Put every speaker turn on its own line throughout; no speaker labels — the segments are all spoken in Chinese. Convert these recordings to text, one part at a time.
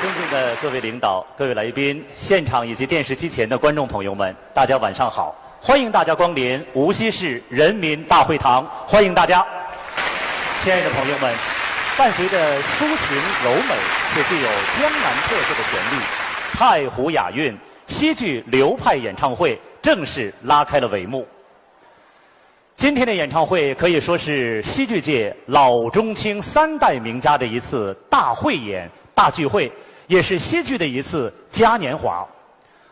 尊敬的各位领导、各位来宾、现场以及电视机前的观众朋友们，大家晚上好！欢迎大家光临无锡市人民大会堂，欢迎大家！亲爱的朋友们，伴随着抒情柔美且具有江南特色的旋律，太湖雅韵戏剧流派演唱会正式拉开了帷幕。今天的演唱会可以说是戏剧界老中青三代名家的一次大汇演、大聚会，也是戏剧的一次嘉年华。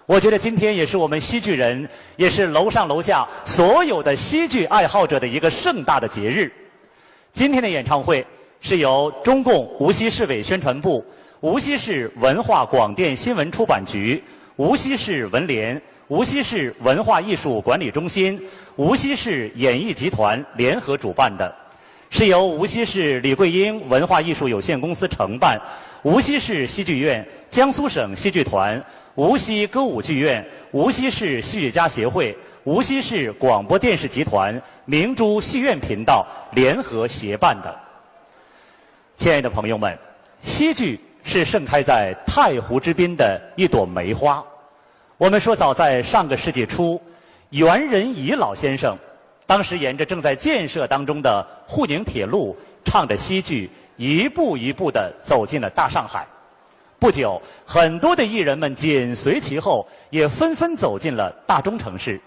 我觉得今天也是我们戏剧人，也是楼上楼下所有的戏剧爱好者的一个盛大的节日。今天的演唱会是由中共无锡市委宣传部、无锡市文化广电新闻出版局、无锡市文联、无锡市文化艺术管理中心、无锡市演艺集团联合主办的，是由无锡市李桂英文化艺术有限公司承办，无锡市戏剧院、江苏省戏剧团、无锡歌舞剧院、无锡市戏剧家协会、无锡市广播电视集团、明珠戏院频道联合协办的。亲爱的朋友们，戏剧是盛开在太湖之滨的一朵梅花。我们说，早在上个世纪初，袁仁仪老先生当时沿着正在建设当中的沪宁铁路，唱着戏剧，一步一步地走进了大上海。不久，很多的艺人们紧随其后，也纷纷走进了大中城市。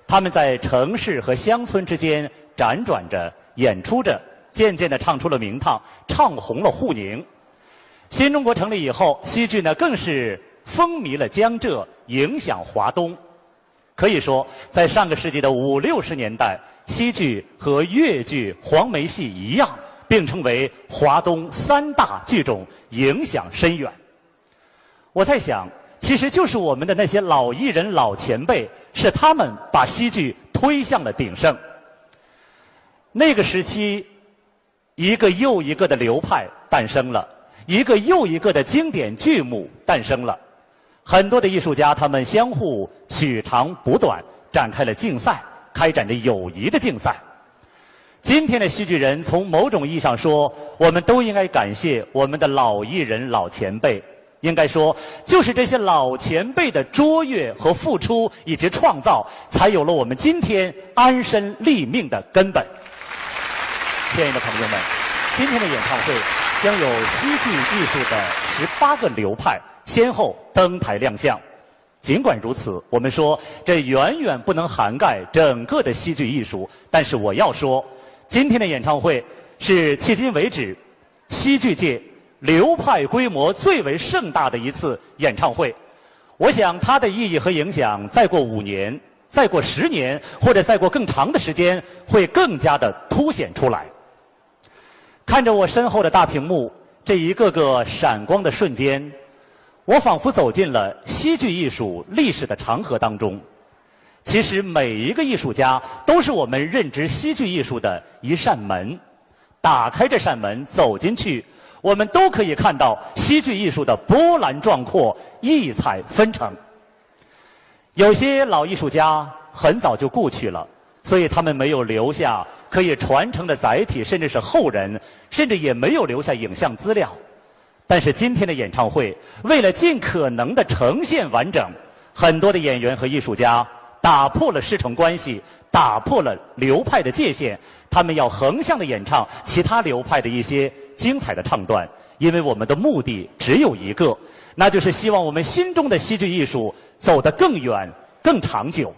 他们在城市和乡村之间辗转着、演出着，渐渐地唱出了名堂，唱红了沪宁。新中国成立以后，戏剧呢更是风靡了江浙，影响华东。可以说，在上个世纪的50、60年代，戏剧和粤剧、黄梅戏一样，并称为华东三大剧种，影响深远。我在想，其实就是我们的那些老艺人、老前辈，是他们把戏剧推向了鼎盛。那个时期，一个又一个的流派诞生了，一个又一个的经典剧目诞生了。很多的艺术家，他们相互取长补短，展开了竞赛，开展着友谊的竞赛。今天的戏剧人，从某种意义上说，我们都应该感谢我们的老艺人、老前辈。应该说，就是这些老前辈的卓越和付出以及创造，才有了我们今天安身立命的根本。亲爱的朋友们，今天的演唱会将有戏剧艺术的18个流派先后登台亮相。尽管如此，我们说这远远不能涵盖整个的戏剧艺术，但是我要说，今天的演唱会是迄今为止戏剧界流派规模最为盛大的一次演唱会。我想它的意义和影响，再过5年、再过10年，或者再过更长的时间，会更加的凸显出来。看着我身后的大屏幕，这一个个闪光的瞬间，我仿佛走进了戏剧艺术历史的长河当中。其实每一个艺术家都是我们认知戏剧艺术的一扇门，打开这扇门走进去，我们都可以看到戏剧艺术的波澜壮阔、异彩纷呈。有些老艺术家很早就故去了，所以他们没有留下可以传承的载体，甚至是后人，甚至也没有留下影像资料。但是今天的演唱会，为了尽可能的呈现完整，很多的演员和艺术家打破了师承关系，打破了流派的界限，他们要横向的演唱其他流派的一些精彩的唱段。因为我们的目的只有一个，那就是希望我们心中的戏剧艺术走得更远、更长久。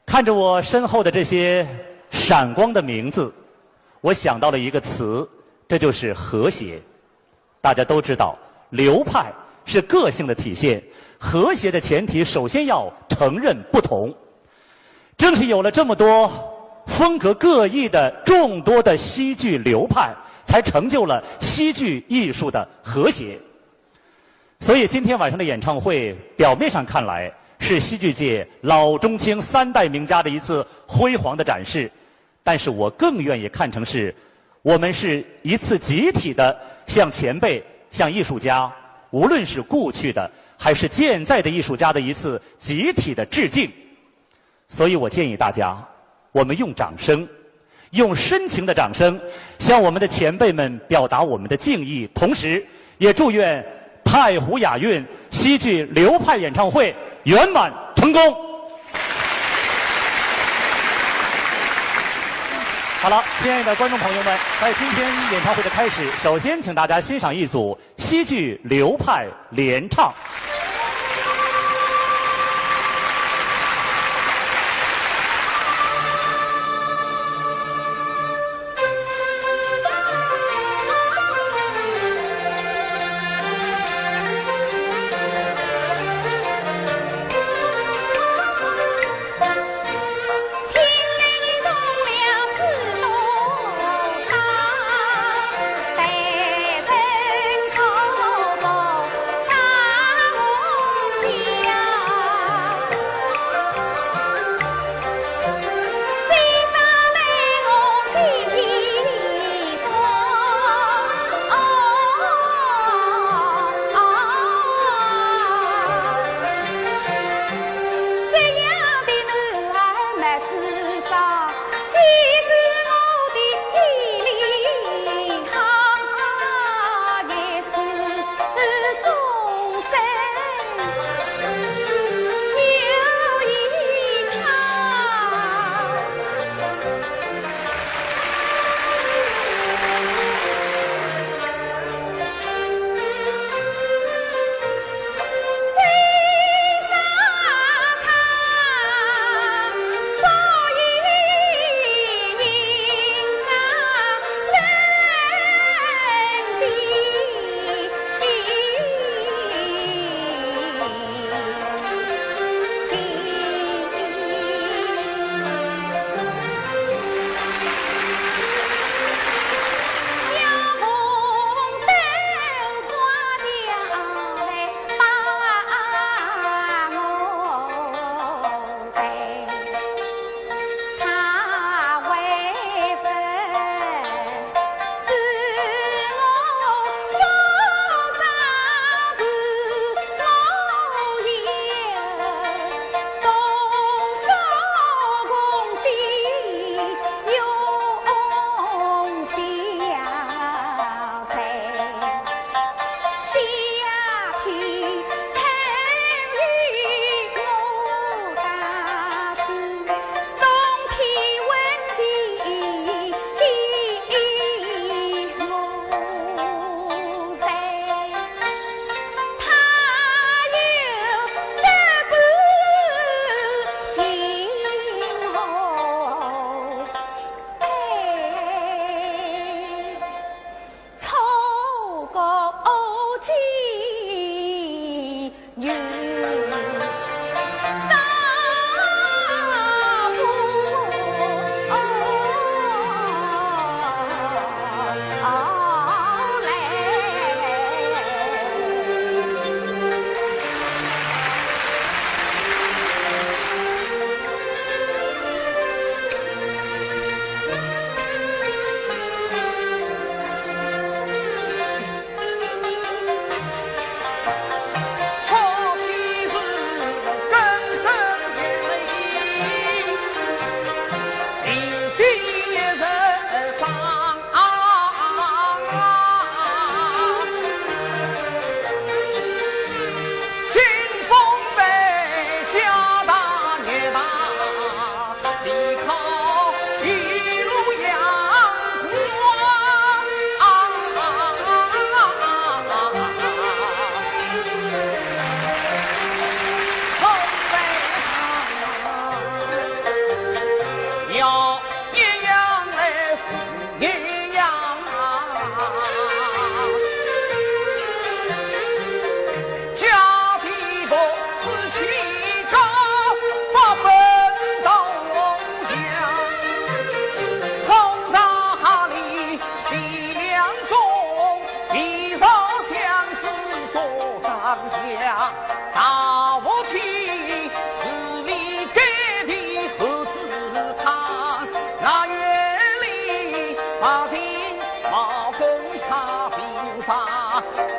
看着我身后的这些闪光的名字，我想到了一个词，这就是和谐。大家都知道，流派是个性的体现，和谐的前提首先要承认不同。正是有了这么多风格各异的众多的戏剧流派，才成就了戏剧艺术的和谐。所以今天晚上的演唱会，表面上看来是戏剧界老中青三代名家的一次辉煌的展示，但是我更愿意看成是我们是一次集体的向前辈、向艺术家，无论是故去的还是健在的艺术家的一次集体的致敬。所以我建议大家，我们用掌声，用深情的掌声，向我们的前辈们表达我们的敬意，同时也祝愿太湖雅韵西剧流派演唱会圆满成功。好了，亲爱的观众朋友们，在今天演唱会的开始，首先请大家欣赏一组西剧流派联唱。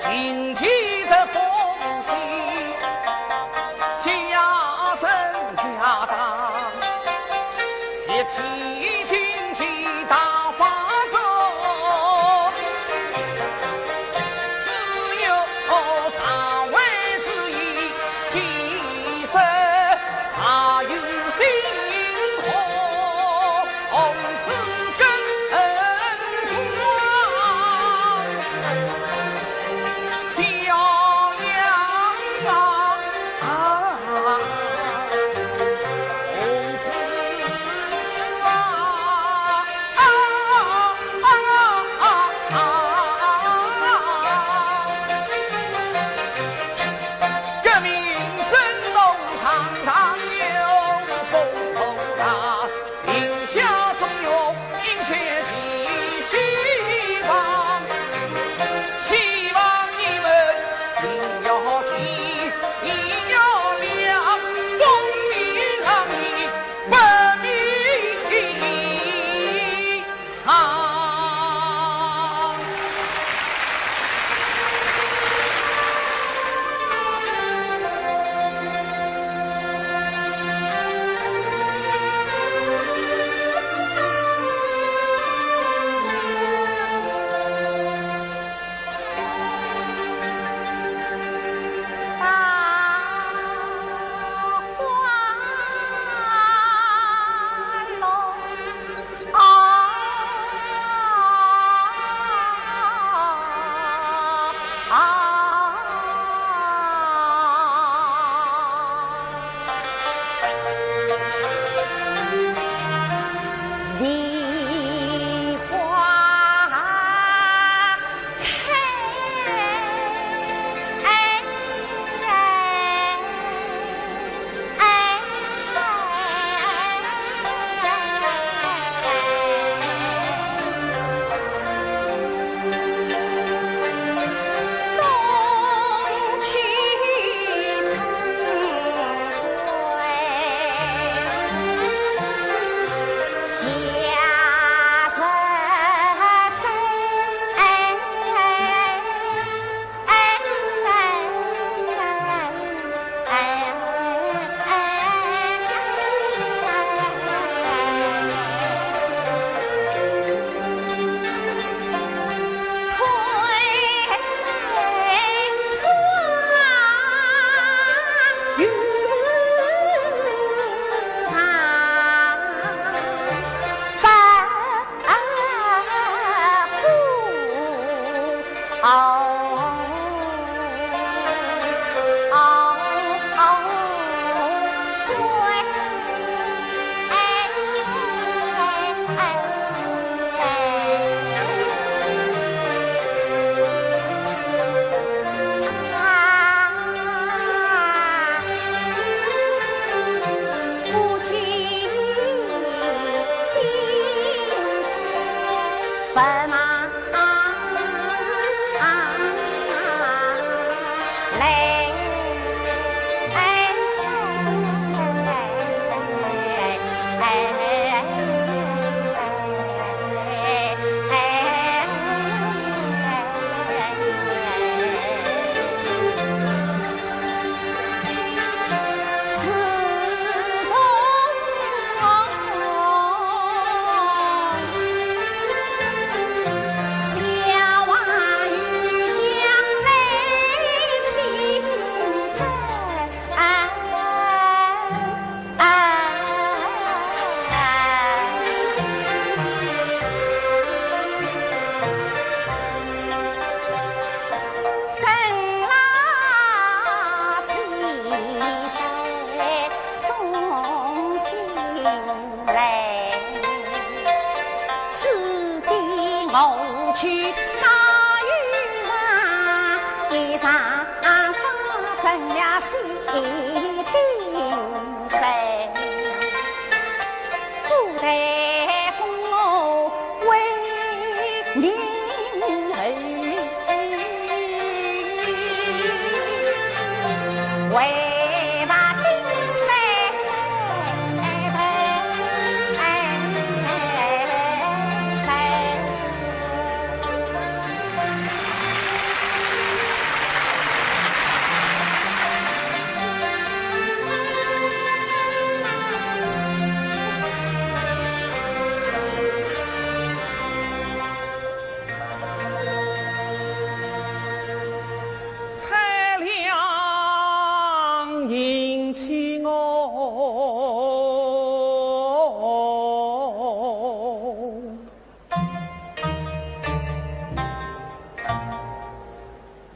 经济的风息，家政家当，协提经济大发展，只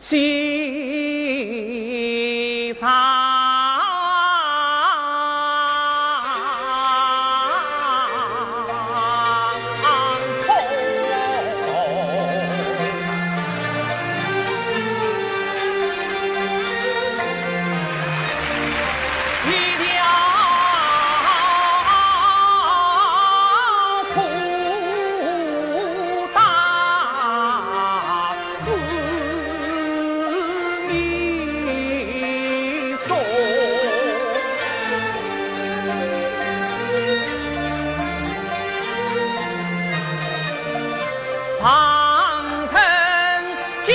西山坡，一条苦大寺。旁生家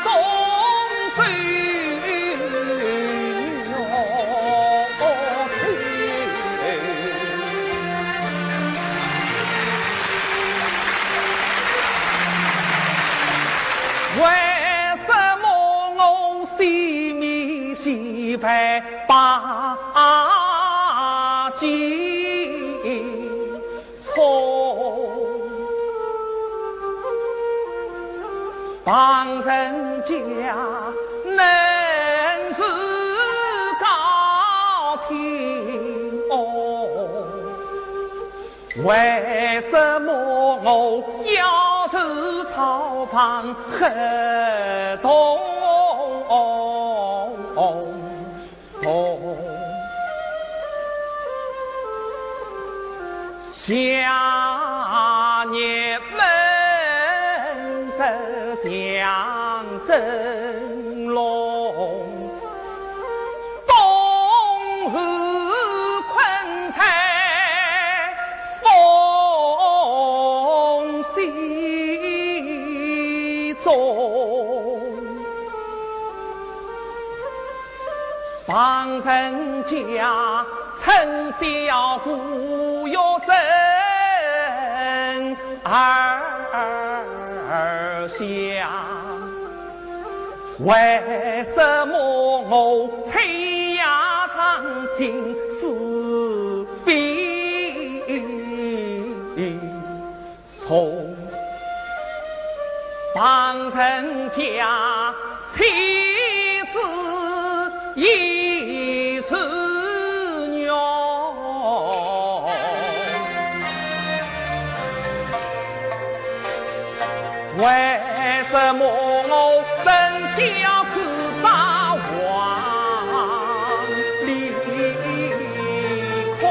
中最牛腿，为什么我西面西北把鸡错？旁人家能是高听哦，为什么我要是草房很痛？下年门的相争龙，东河昆山风西中，旁人家陈小姑要真儿下，为什么我吹呀长听四壁从？旁人家妻子已是娘，为什么我真要去找王离婚？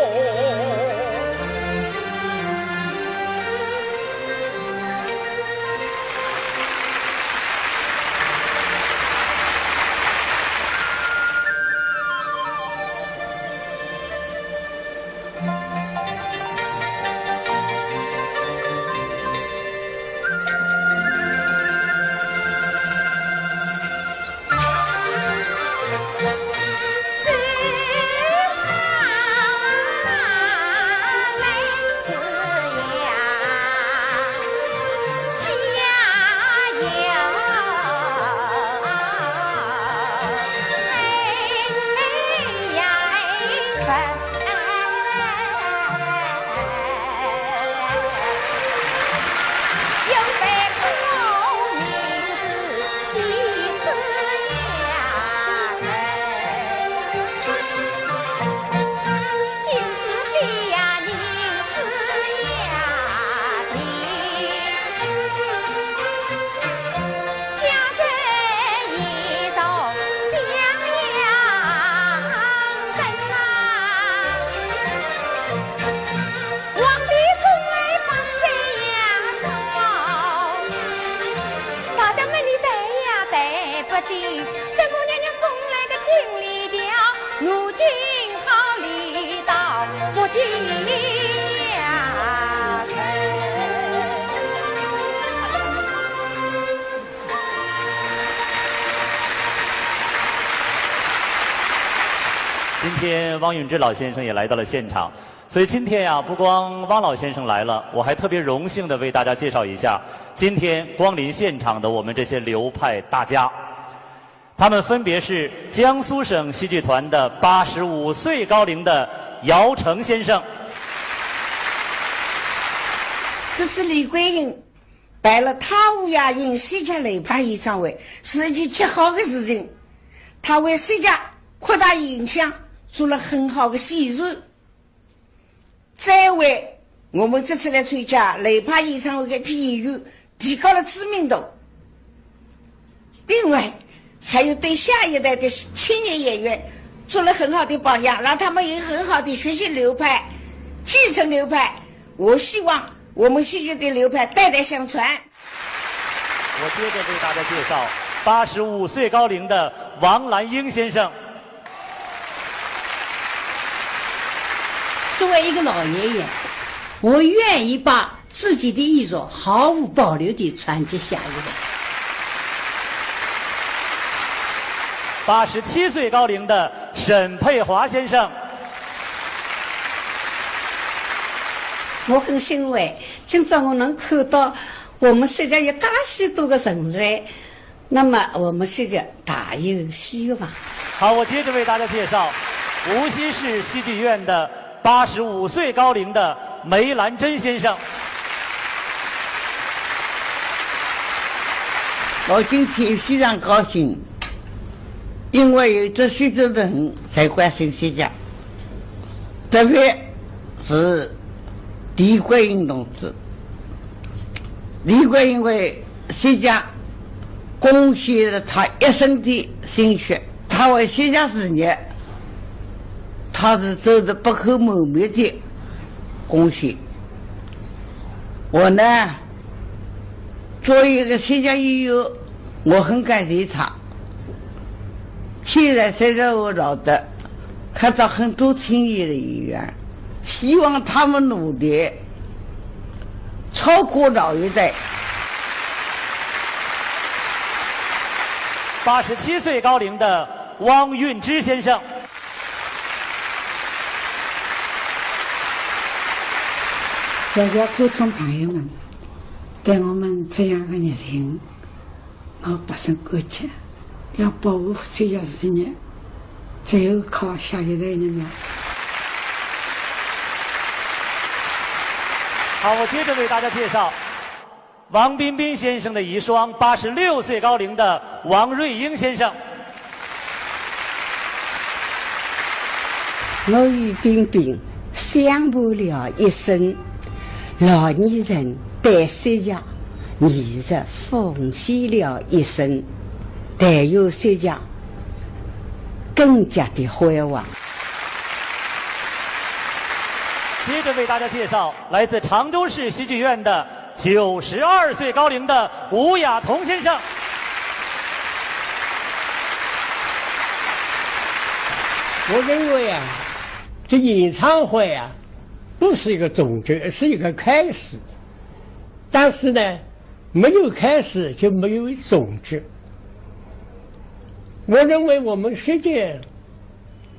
心，怎么娘娘送来个锦鲤吊，如今好礼到不尽呀身。
今天汪允之老先生也来到了现场，所以今天呀，不光汪老先生来了，我还特别荣幸的为大家介绍一下今天光临现场的我们这些流派大家。他们分别是江苏省戏剧团的85岁高龄的姚成先生。
这次李桂英摆了他无亚运戏家雷派演唱会是一件极好的事情，他为戏家扩大影响做了很好的戏术。再为我们这次来参加雷派演唱会的批演员提高了知名度，另外还有对下一代的青年演员做了很好的榜样，让他们有很好的学习流派，继承流派。我希望我们戏剧的流派代代相传。
我接着为大家介绍85岁高龄的王兰英先生。
作为一个老爷爷，我愿意把自己的艺术毫无保留地传给下一代。
87岁高龄的沈佩华先生。
我很欣慰，今朝我能看到我们现在有这许多的人才，那么我们现在大有希望。
好，我接着为大家介绍无锡市戏剧院的85岁高龄的梅兰珍先生。
我今天非常高兴，因为有这许多人在关心戏家，特别是李桂英同志。李桂英为戏家贡献了他一生的心血，他为戏家事业，他是做的不可磨灭的贡献。我呢，作为一个戏家演员，我很感谢他。现在我老的看到很多青年的演员，希望他们努力超过老一代。
87岁高龄的汪运之先生。
在座观众朋友们，对我们这样的热情，我不胜感激。要保护这些事业，只有靠下一代人了。
好，我接着为大家介绍王彬彬先生的遗孀，86岁高龄的王瑞英先生。
我与彬彬相伴了一生，老年人对戏家艺术奉献了一生。但有戏家更加的辉煌。
接着为大家介绍来自常州市戏剧院的92岁高龄的吴亚彤先生。
我认为啊，这演唱会啊，不是一个终结，是一个开始。但是呢，没有开始就没有终结。我认为我们世界，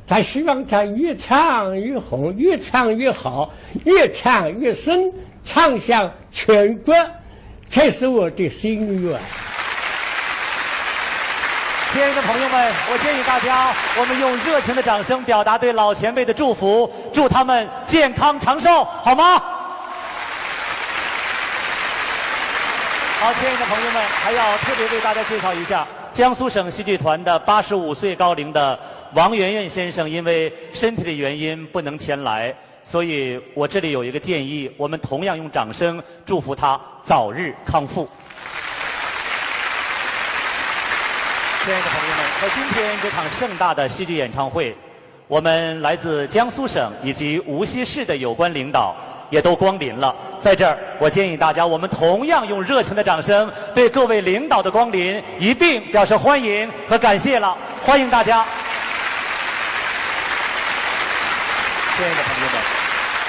他希望他越唱越红，越唱越好，越唱越深，唱向全国，这是我的心愿。
亲爱的朋友们，我建议大家，我们用热情的掌声表达对老前辈的祝福，祝他们健康长寿，好吗？好，亲爱的朋友们，还要特别为大家介绍一下。江苏省戏剧团的85岁高龄的王媛媛先生，因为身体的原因不能前来，所以我这里有一个建议，我们同样用掌声祝福他早日康复。亲爱的朋友们，在今天这场盛大的戏剧演唱会，我们来自江苏省以及无锡市的有关领导也都光临了。在这儿，我建议大家，我们同样用热情的掌声对各位领导的光临一并表示欢迎和感谢了。欢迎大家！亲爱的朋友们，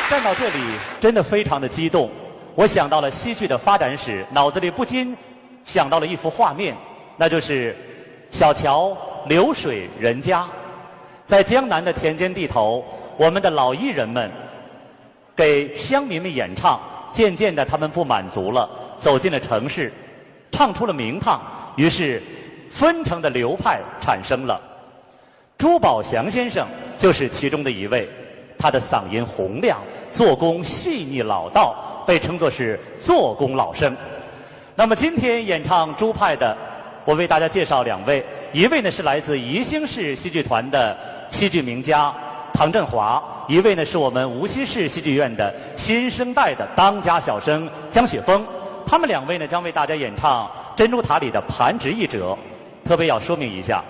站到这里真的非常的激动。我想到了戏剧的发展史，脑子里不禁想到了一幅画面，那就是小桥流水人家。在江南的田间地头，我们的老艺人们给乡民们演唱，渐渐的他们不满足了，走进了城市，唱出了名堂，于是分成的流派产生了。朱宝祥先生就是其中的一位，他的嗓音洪亮，做工细腻老道，被称作是做工老生。那么今天演唱朱派的，我为大家介绍两位，一位呢是来自宜兴市戏剧团的戏剧名家唐振华，一位呢是我们无锡市戏剧院的新生代的当家小生江雪峰。他们两位呢将为大家演唱《珍珠塔》里的盘直译者。特别要说明一下，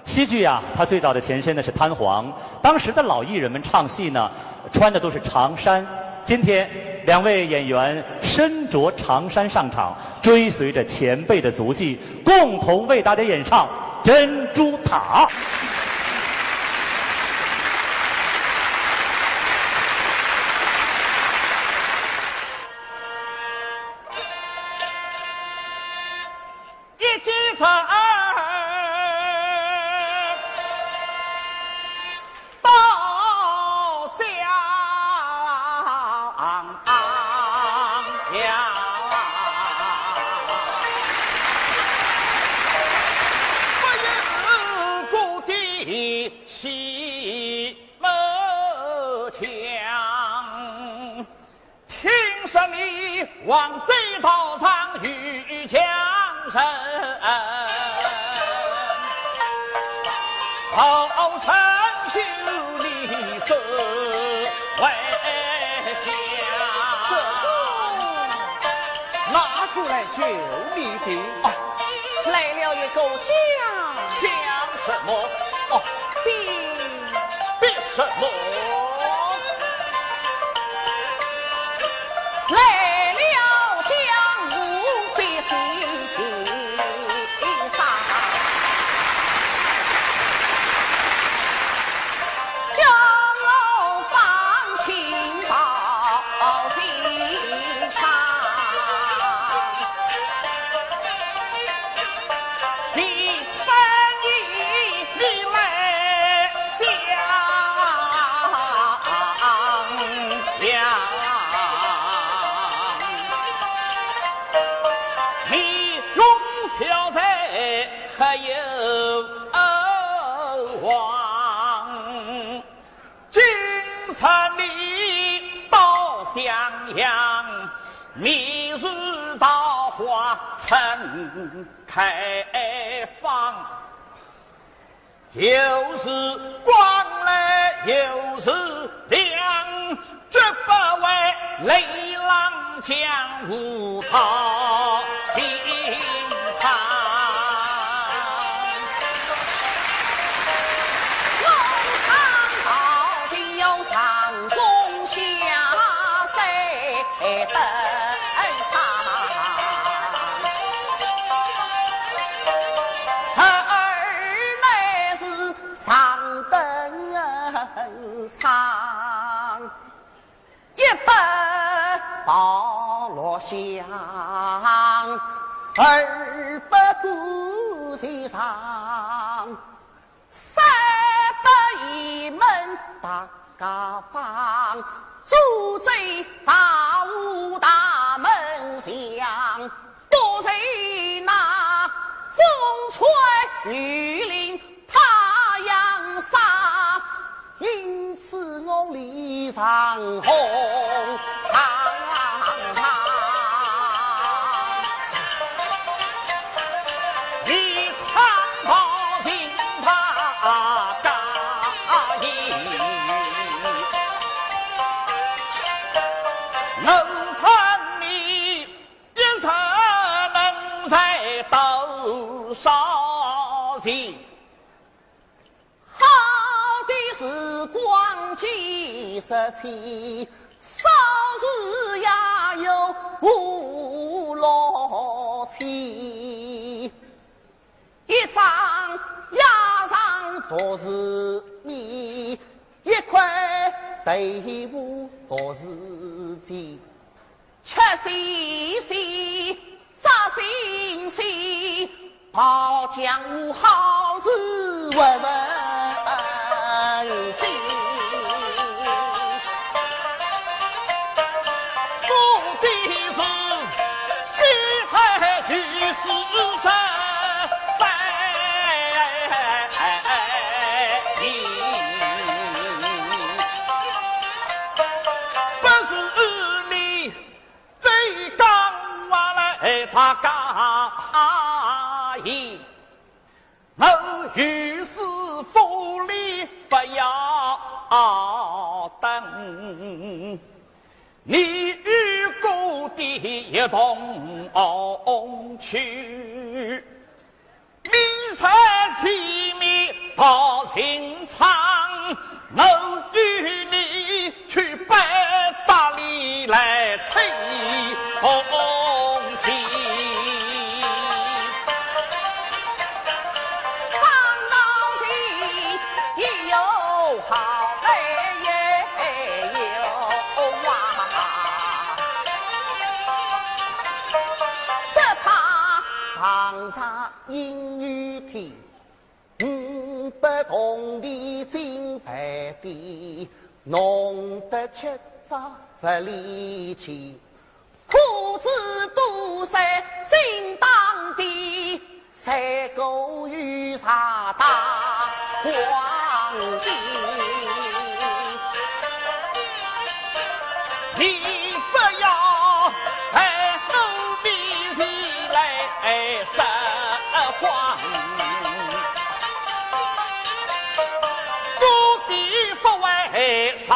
戏剧啊，它最早的前身呢是滩黄，当时的老艺人们唱戏呢，穿的都是长衫。今天两位演员身着长衫上场，追随着前辈的足迹，共同为大家演唱《珍珠塔》。
一起唱望贼宝藏与强神，后成就你这为相，哪个来救你的？哦，
来了一个
讲什么？哦，比什么？
来了江湖必须上，江楼放情报心上，
第三义你来想呀。小贼还有望，今晨你到襄阳，明日到华城开放，又是光来又是亮，绝不为雷浪江湖讨心肠。
龙场到今有上中下谁登场？儿乃是上登场，一本报落香，二不顾西上，三不一门大家房，主贼大屋大门响，不贼那风吹雨淋太阳杀，因此我脸上红堂堂。
你唱好心他答应，能看你一生能在多少心？
好的时光几十七，
少时也有五六千，一张牙上多是米，一块豆腐多是鸡，吃新鲜，扎新鲜，跑江湖好事为人心。目的是西海与世上他讲言，我于是府里不要等，你与故的一同去，迷彩前面到刑场，我与你去北大理来吹红旗。堂上阴雨天，不同的金牌的，弄得七早不离去，裤子都塞心当的，三个雨纱大黄衣，你不要在路面前来撒谎，不敌不为上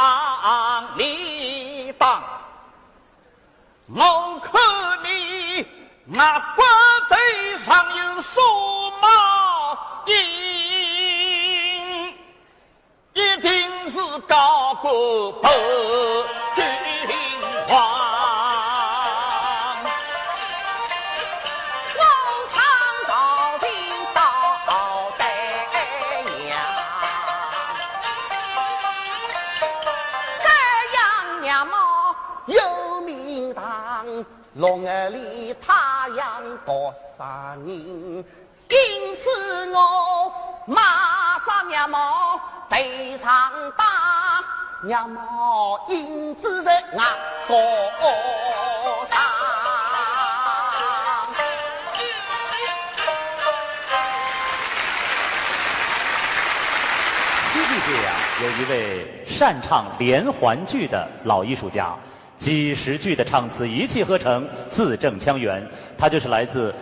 理当，我看你那不对上有数码印，一定是高过白君王。有名堂，龙儿里太阳多少人，因此我马着娘毛头上打，娘毛印子在额头上。
西剧界呀，有一位擅唱连环剧的老艺术家。几十句的唱词一气呵成，字正腔圆。他就是来自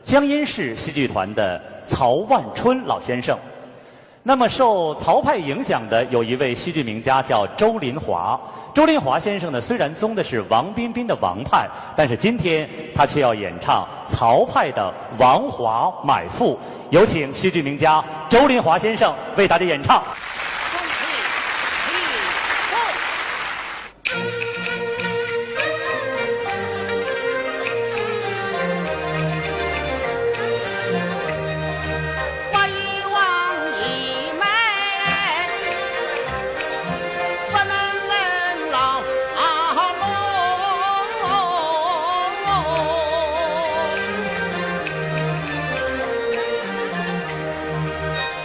江阴市戏剧团的曹万春老先生。那么受曹派影响的有一位戏剧名家叫周林华。周林华先生呢，虽然宗的是王彬彬的王派，但是今天他却要演唱曹派的王华买赋。有请戏剧名家周林华先生为大家演唱。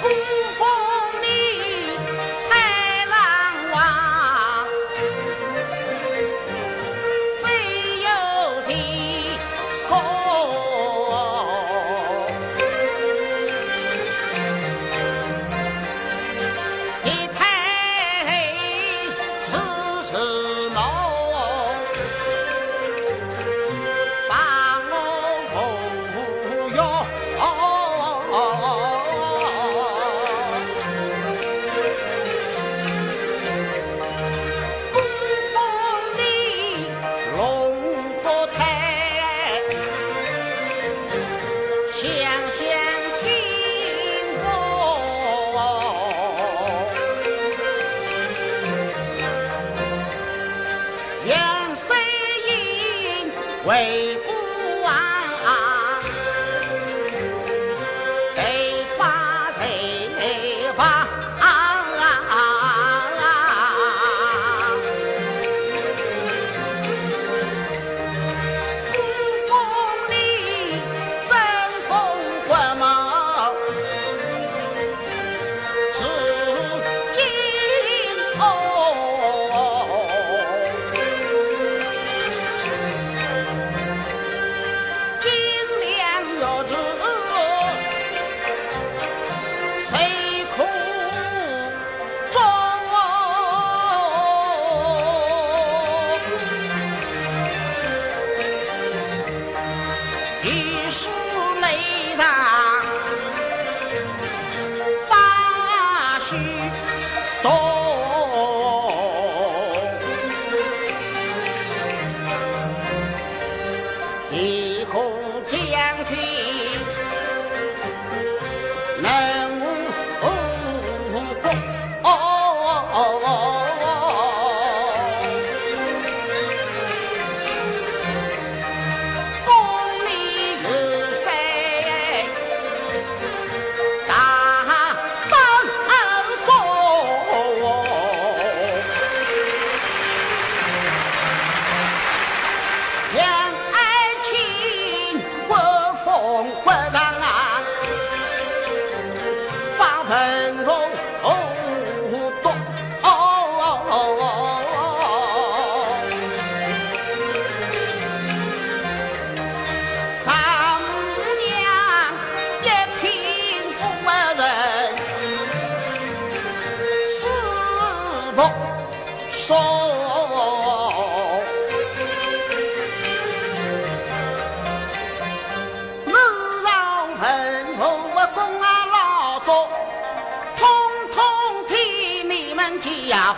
古风里把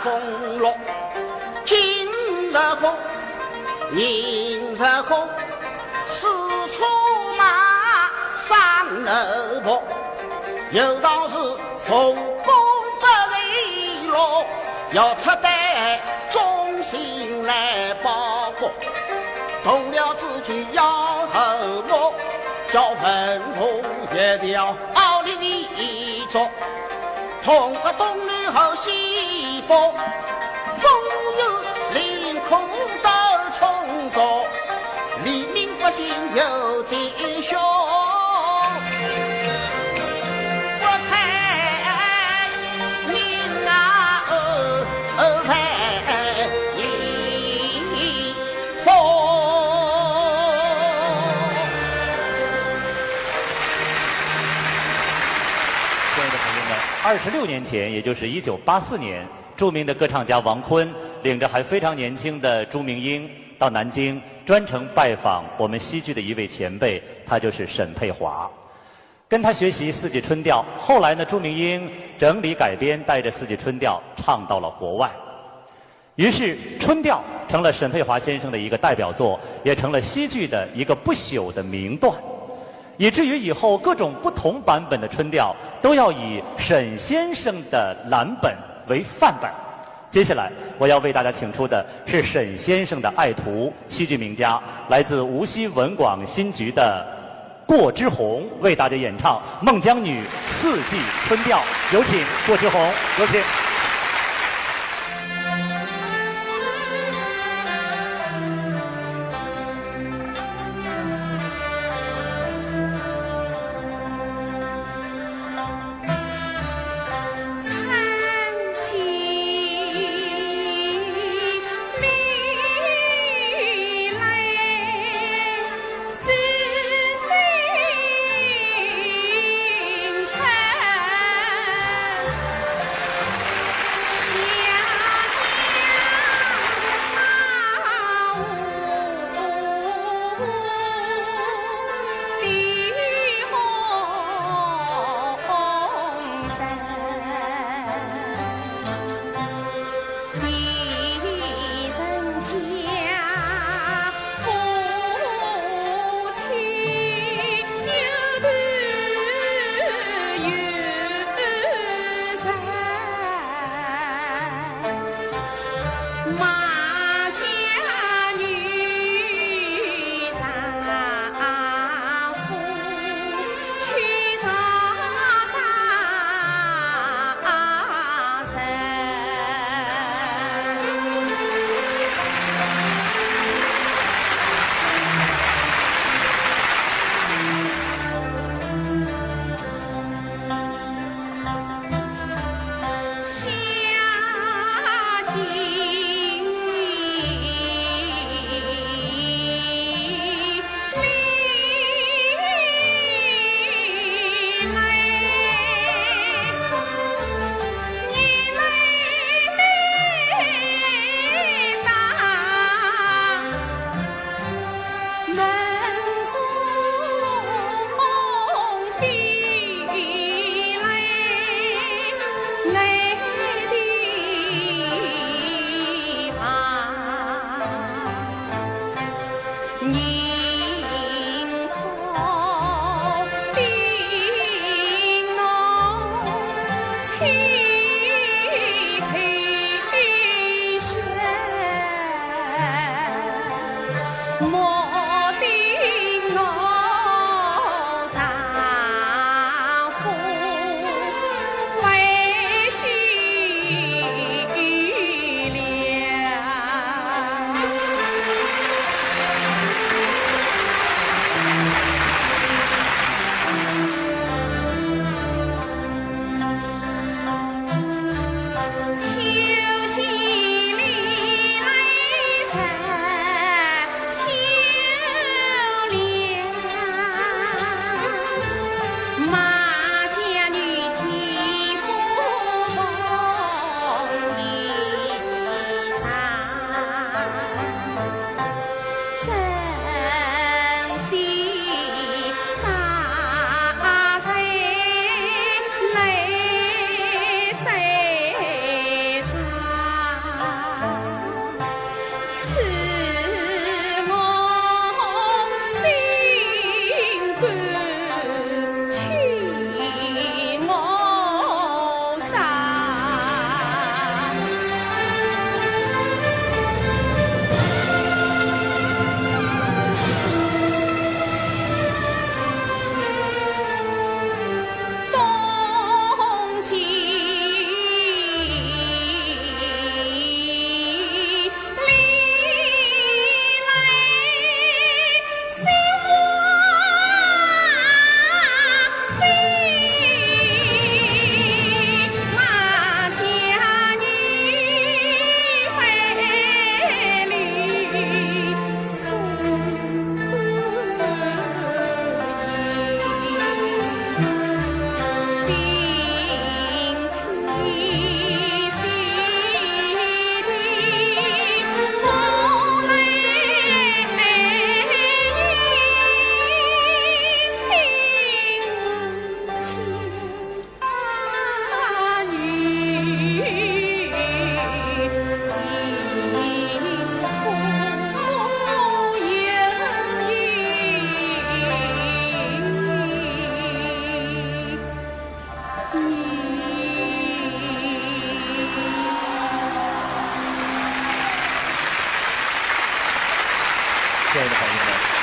风落，今日红，明日红，四处马上楼坡，有道是奉公不reli落，要出得忠心来报国，动了自己要后末，叫文风一条奥利一着。同个东女后西北，风有凌空都冲着，黎民百姓有吉凶。我猜民啊ภั一风。
亲爱的朋友们，26年前，也就是1984年，著名的歌唱家王坤领着还非常年轻的朱明英到南京，专程拜访我们戏剧的一位前辈，他就是沈佩华，跟他学习四季春调。后来呢，朱明英整理改编，带着四季春调唱到了国外。于是，春调成了沈佩华先生的一个代表作，也成了戏剧的一个不朽的名段。以至于以后各种不同版本的春调都要以沈先生的蓝本为范本。接下来我要为大家请出的是沈先生的爱徒，戏剧名家，来自无锡文广新局的过之红，为大家演唱《孟姜女四季春调》。有请过之红，有请。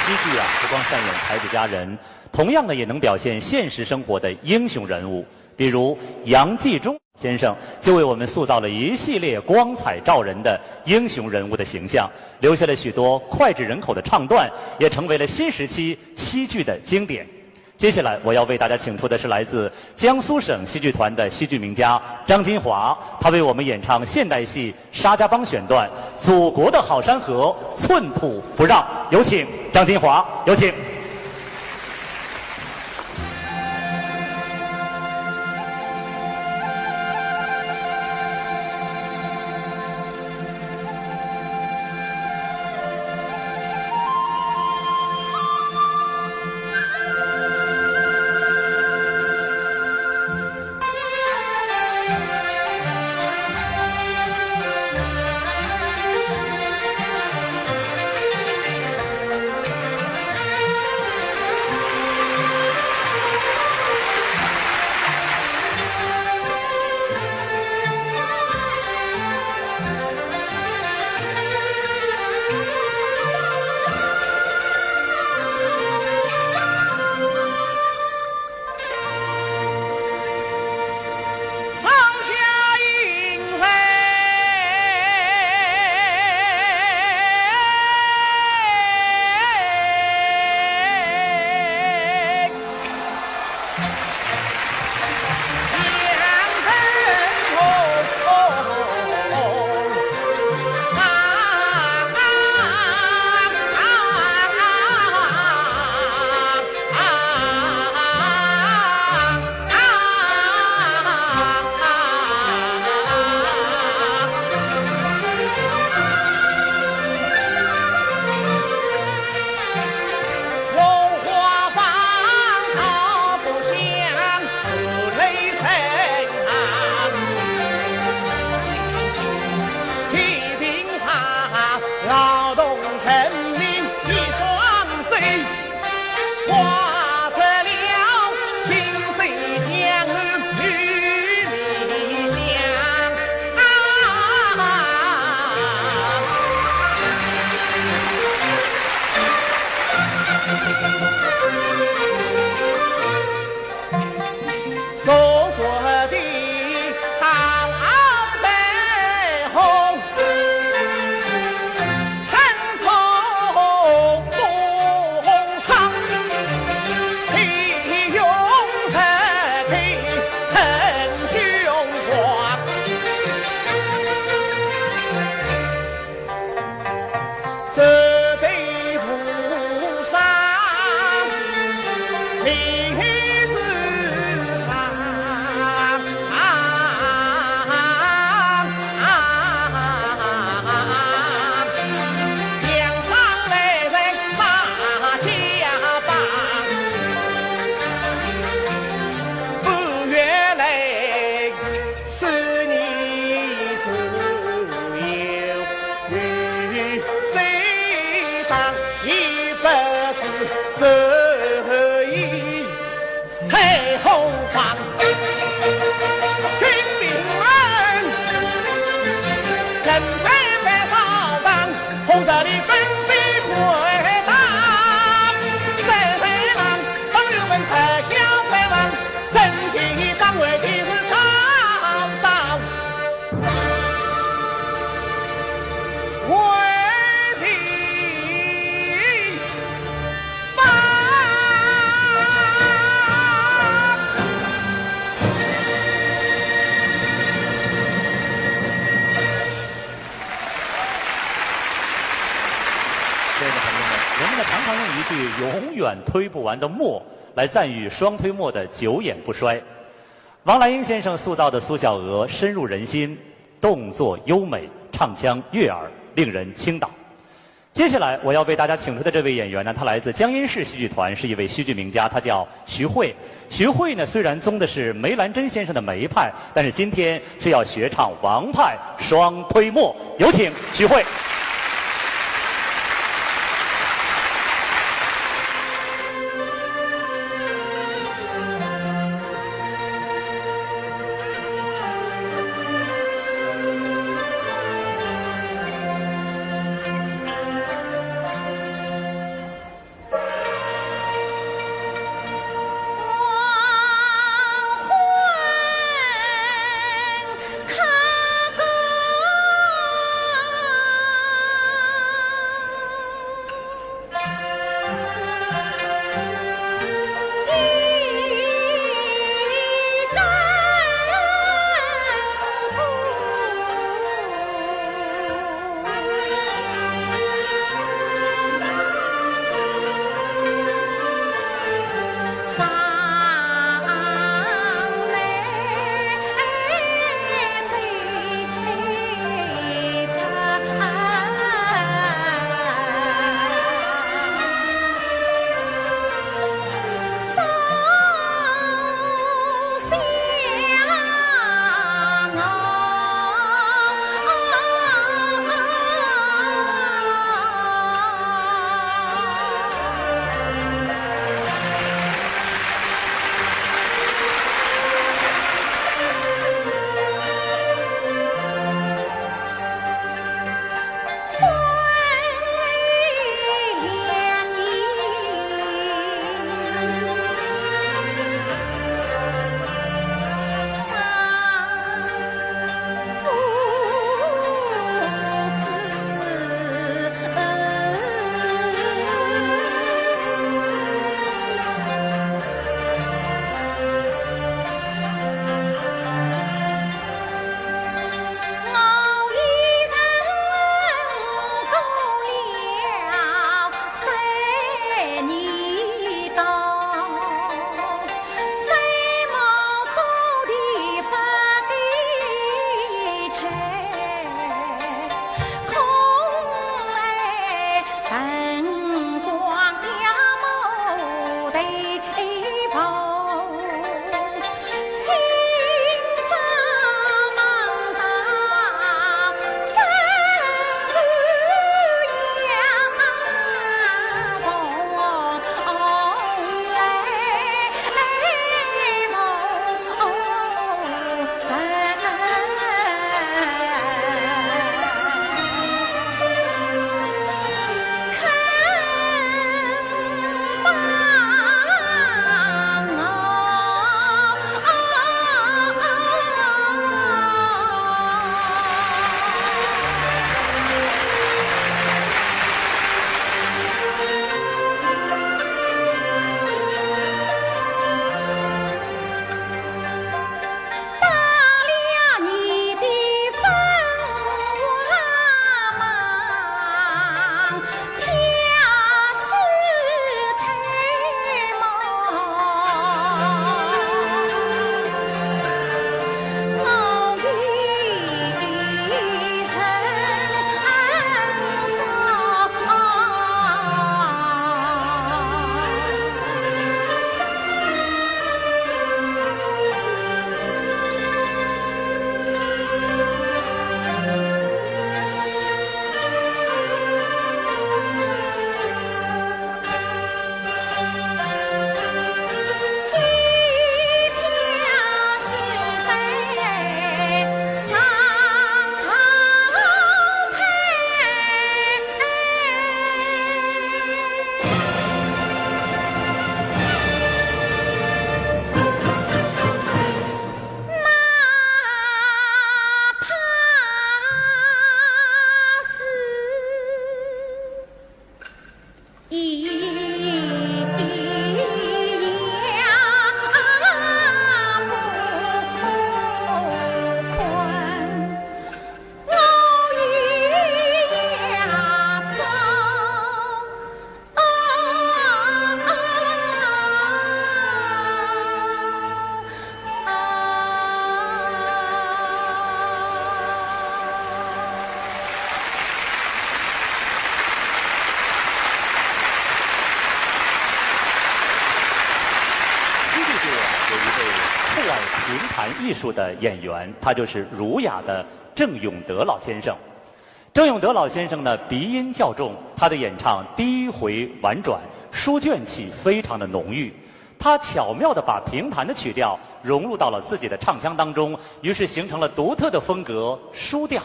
戏剧啊，不光善演才子佳人，同样的也能表现现实生活的英雄人物。比如杨继忠先生就为我们塑造了一系列光彩照人的英雄人物的形象，留下了许多脍炙人口的唱段，也成为了新时期戏剧的经典。接下来我要为大家请出的是来自江苏省戏剧团的戏剧名家张金华，他为我们演唱现代戏《沙家浜》选段《祖国的好山河，寸土不让》。有请张金华，有请。永远推不完的墨，来赞誉双推墨的久演不衰。王兰英先生塑造的苏小娥深入人心，动作优美，唱腔悦耳，令人倾倒。接下来我要为大家请出的这位演员呢，他来自江阴市戏剧团，是一位戏剧名家，他叫徐汇。徐汇呢，虽然宗的是梅兰珍先生的梅派，但是今天却要学唱王派双推墨。有请徐汇。弹艺术的演员，他就是儒雅的郑永德老先生。郑永德老先生呢，鼻音较重，他的演唱低回婉转，书卷气非常的浓郁。他巧妙地把评弹的曲调融入到了自己的唱腔当中，于是形成了独特的风格书调。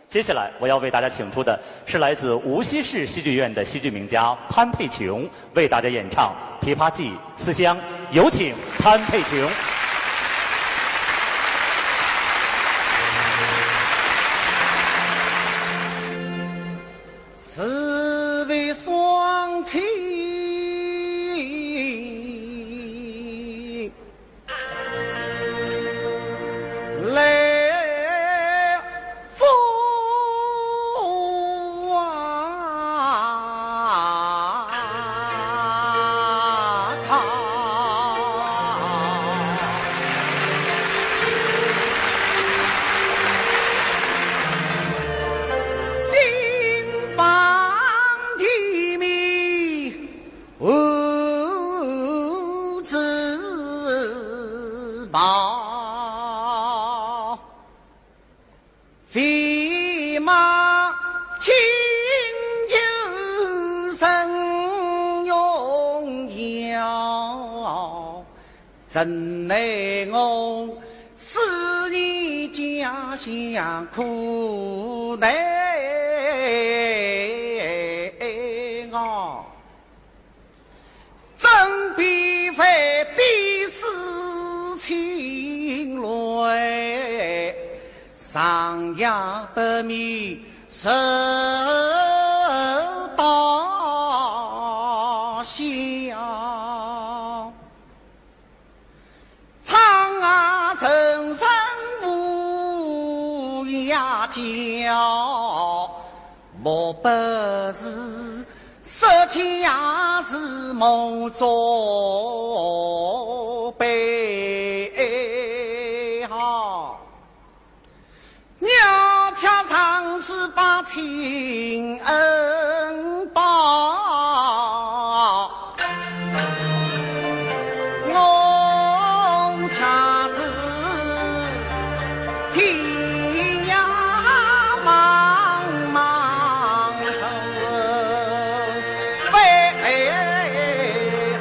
接下来我要为大家请出的是来自无锡市戏剧院的戏剧名家潘佩琼，为大家演唱《琵琶记·思乡》，有请潘佩琼。
四位双亲来赴他，金榜题名无自保，飞马轻就生荣耀，怎奈我思念家乡苦难啊！真必非的是情泪，上呀不迷受到笑，苍啊人生无涯娇，莫不是失去也是梦中悲哈，娘家常是把情恩报，我恰是天涯茫茫头悲哈。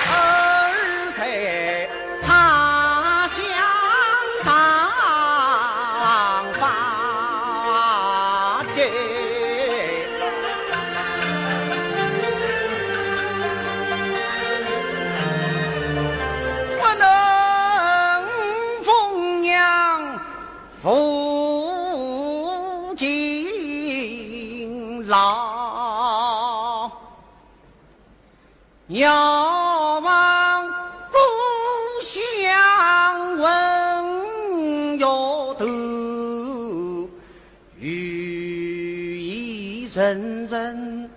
儿在他乡上发迹，不能奉养父亲老，遥望故乡问哟头，雨意人人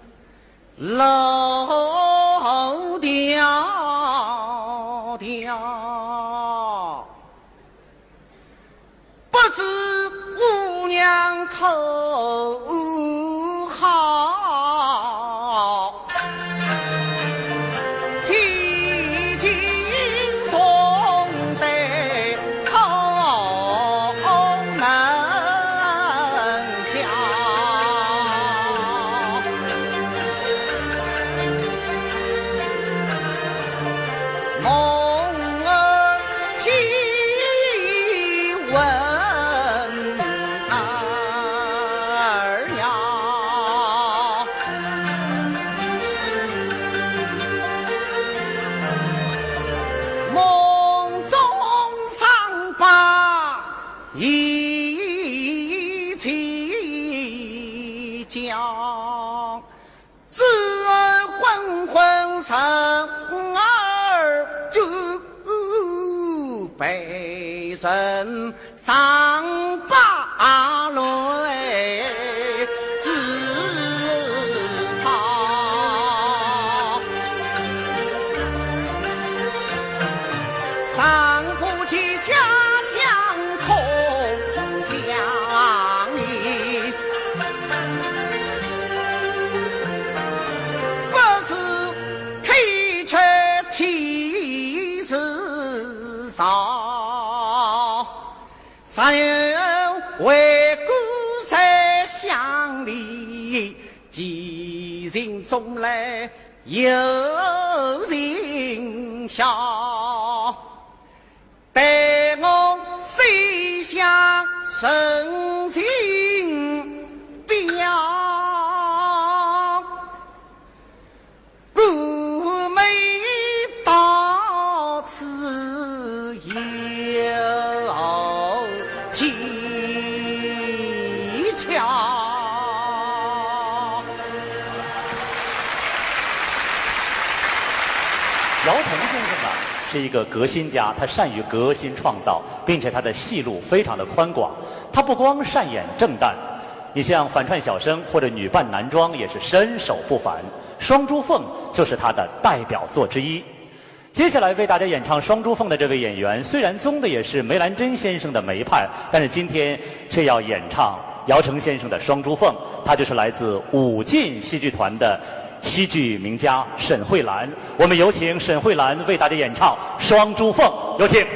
老迢迢，不知姑娘口好，提金送得口能调，梦儿起问儿呀，梦中伤疤一起讲，知儿昏昏生儿就被人伤疤泪自抛，上不及家乡同乡里，少，三人为故山乡里，几人中来有人笑，待我心想深情表。故美到此有蹊跷。
姚童先生呢是一个革新家，他善于革新创造，并且他的戏路非常的宽广。他不光善演正旦，你像反串小生或者女扮男装也是身手不凡。双珠凤就是他的代表作之一。接下来为大家演唱双珠凤的这位演员，虽然宗的也是梅兰珍先生的梅派，但是今天却要演唱姚成先生的双珠凤。他就是来自武进戏剧团的戏剧名家沈慧兰。我们有请沈慧兰为大家演唱双珠凤，有请。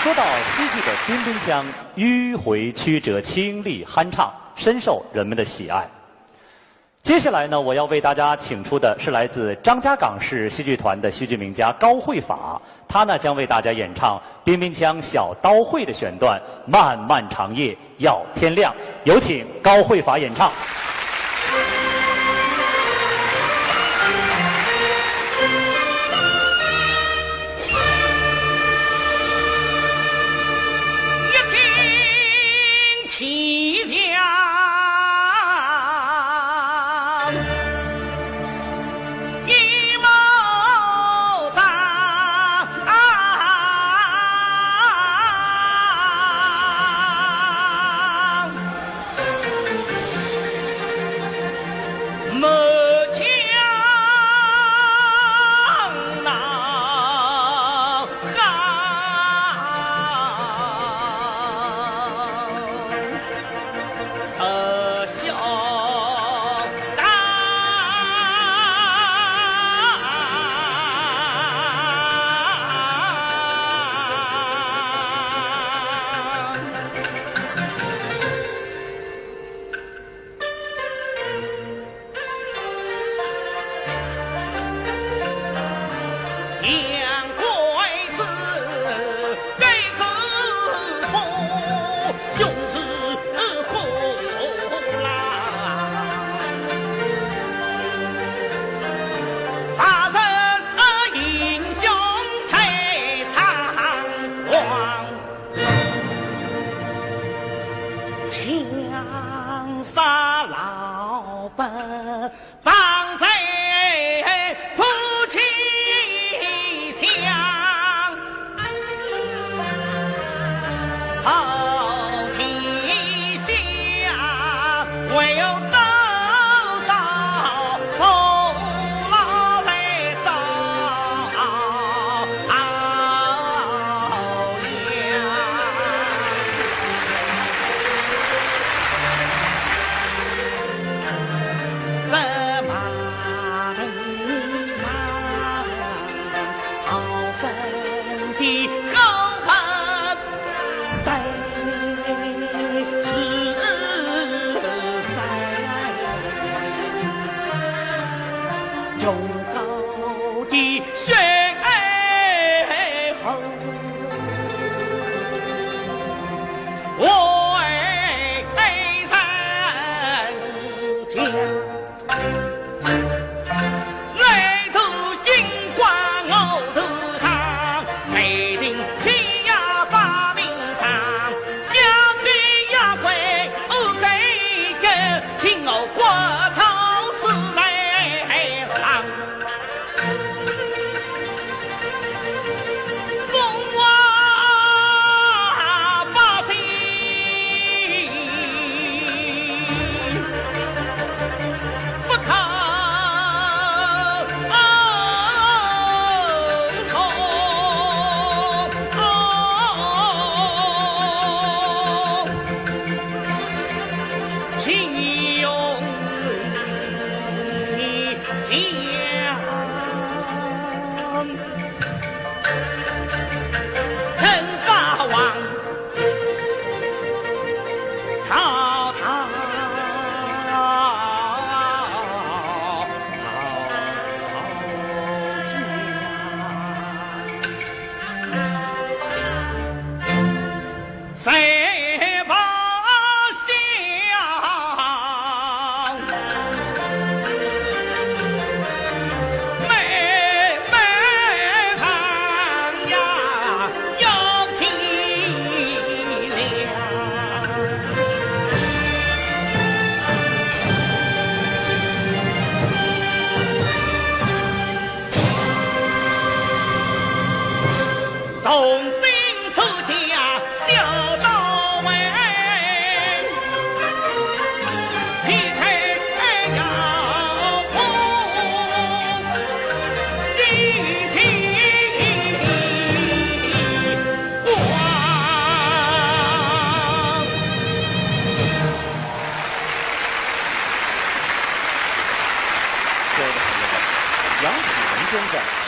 说到戏剧的彬彬腔，迂回曲折、清丽酣畅，深受人们的喜爱。接下来呢，我要为大家请出的是来自张家港市戏剧团的戏剧名家高慧法，他呢将为大家演唱冰冰腔小刀会的选段《漫漫长夜要天亮》，有请高慧法演唱。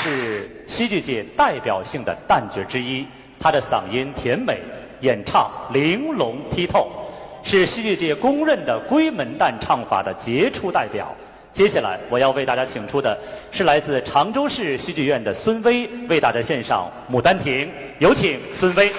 是戏剧界代表性的旦角之一，他的嗓音甜美，演唱玲珑剔透，是戏剧界公认的闺门旦唱法的杰出代表。接下来我要为大家请出的是来自常州市戏剧院的孙威，为大家献上《牡丹亭》，有请孙威。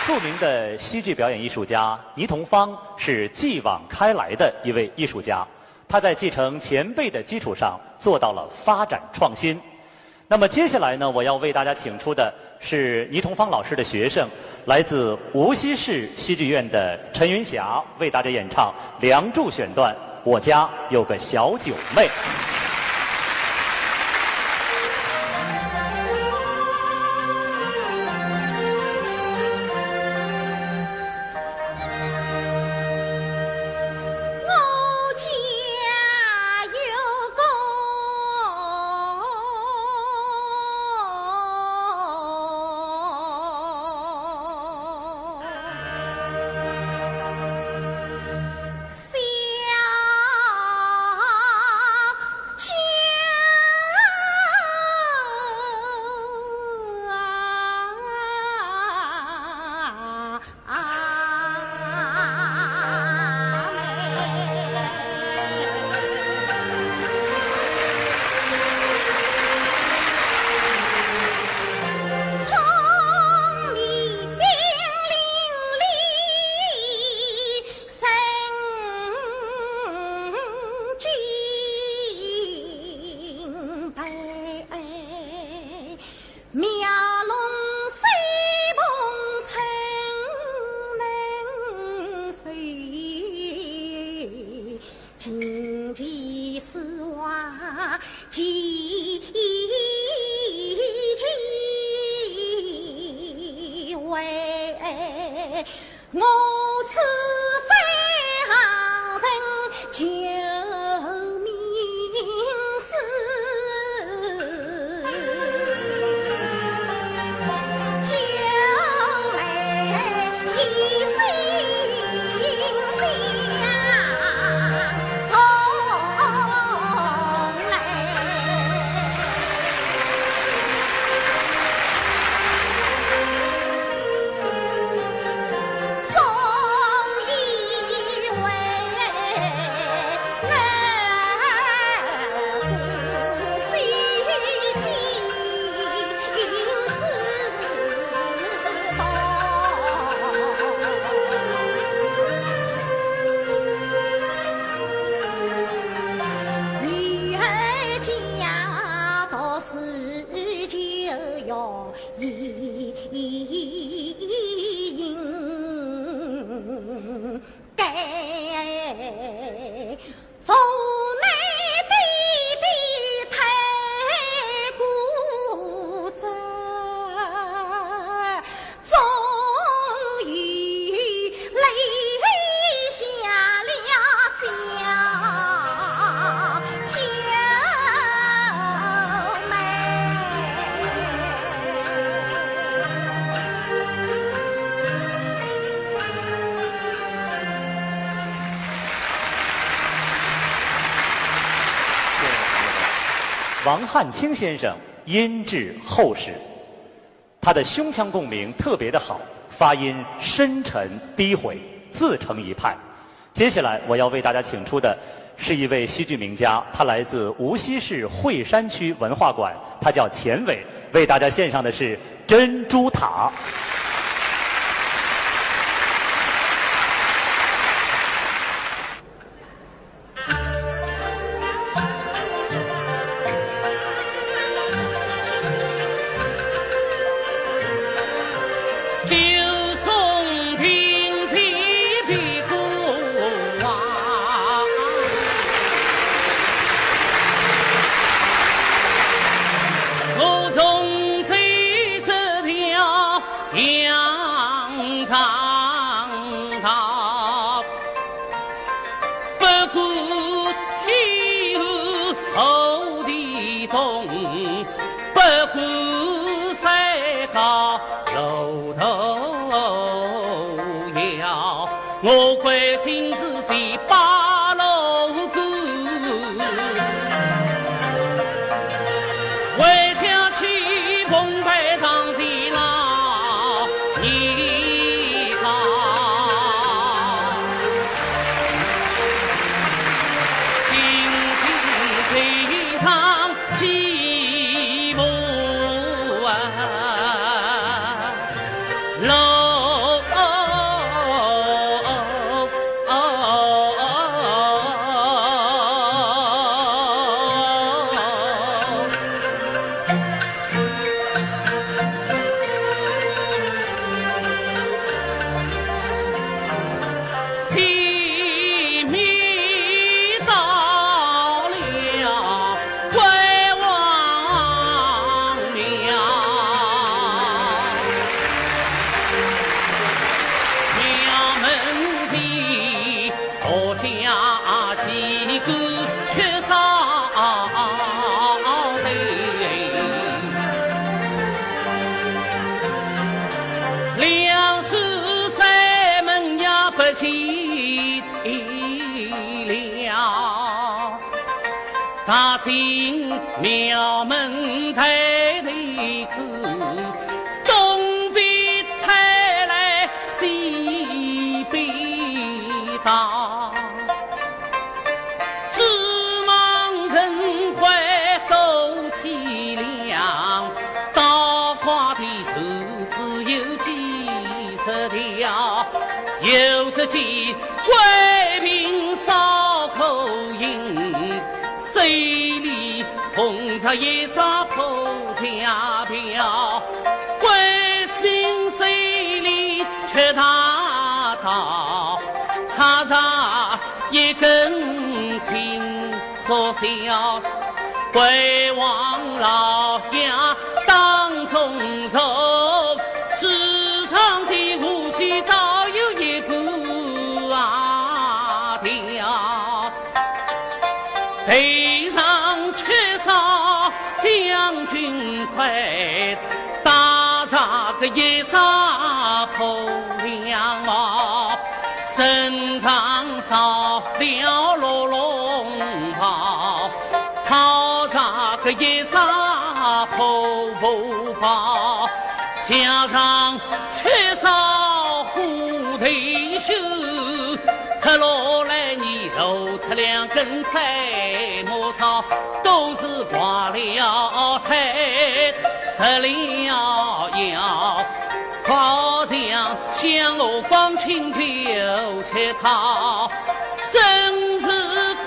著名的戏剧表演艺术家倪同芳是继往开来的一位艺术家，他在继承前辈的基础上做到了发展创新。那么接下来呢，我要为大家请出的是倪同芳老师的学生，来自无锡市戏剧院的陈云霞，为大家演唱《梁祝》选段《我家有个小九妹》。
应该府内必的太古者，终于泪下了小娇妹。
王汉卿先生音质厚实，他的胸腔共鸣特别的好，发音深沉低回，自成一派。接下来我要为大家请出的是一位戏剧名家，他来自无锡市惠山区文化馆，他叫钱伟，为大家献上的是《珍珠塔》。
我关心自己八路沟，回家去澎湃当起老你好，今天非常寂寞啊，大进庙门抬头看，东边抬来西边打，指望人会够凄凉，倒挂的船只有几十条，有这几贵宾烧口饮，水里捧着一张破家瓢，贵宾水里却踏倒，插上一根青竹箫，贵王老爷当中手，纸上的武器倒有一部条，头上缺少将军盔，打着个一扎破凉帽，身上少了罗龙袍，套着个一扎破布包，加上缺少虎头袖，可落来你露出两根菜毛草，都是挂了头，折了腰，好像香炉光清酒吃讨，真是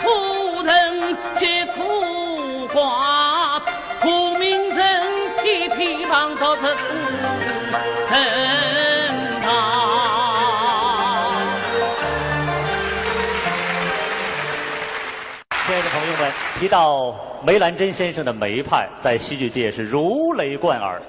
苦人皆苦瓜，苦命人皮皮胖到子神堂。
亲爱的朋友们，提到梅兰珍先生的梅派，在戏剧界是如雷贯耳。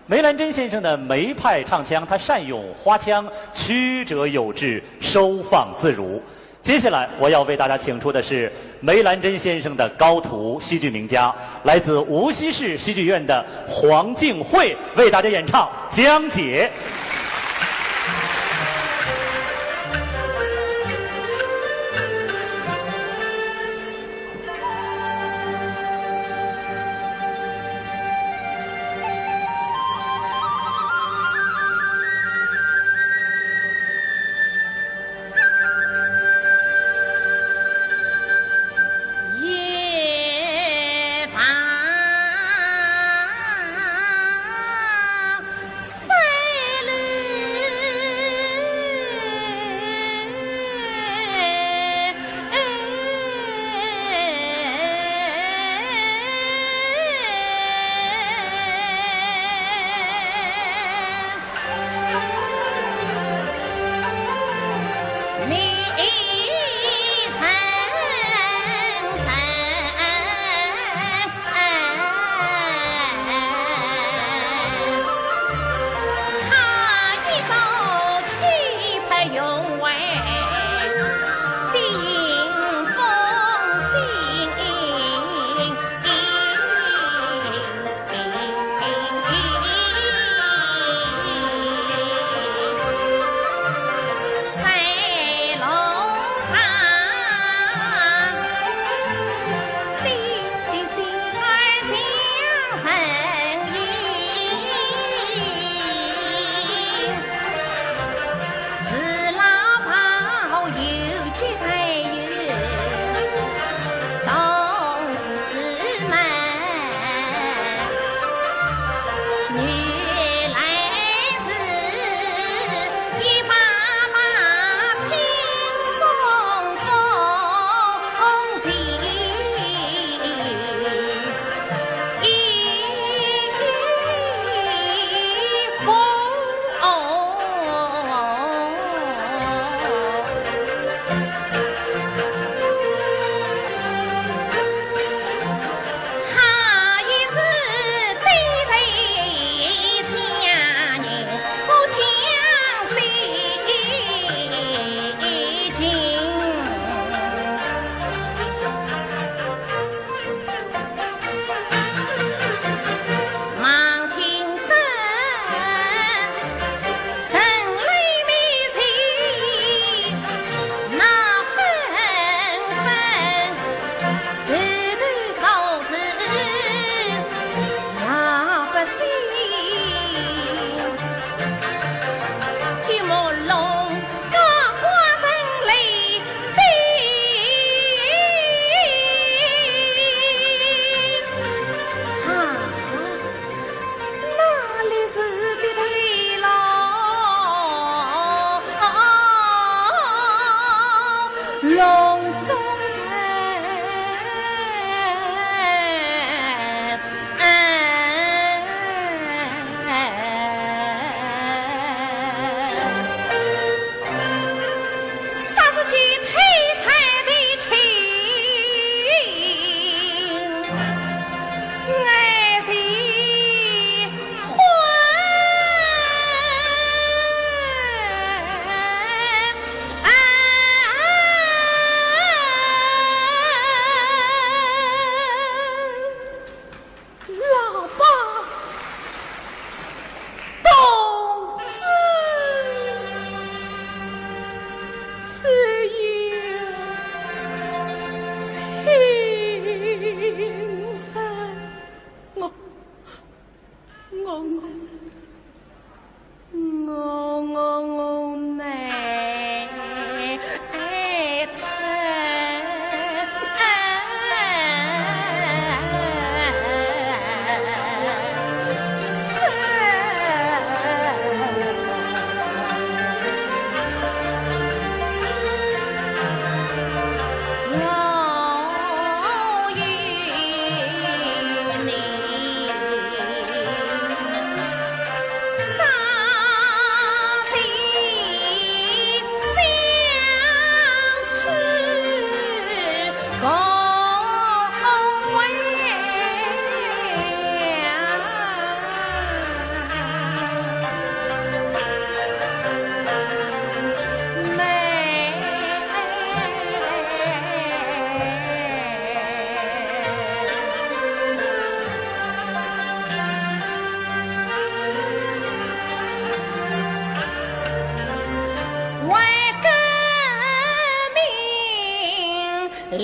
梅兰珍先生的梅派唱腔，他善用花腔，曲折有致，收放自如。接下来我要为大家请出的是梅兰珍先生的高徒戏剧名家，来自无锡市戏剧院的黄静慧，为大家演唱《江姐》。
夜访西楼。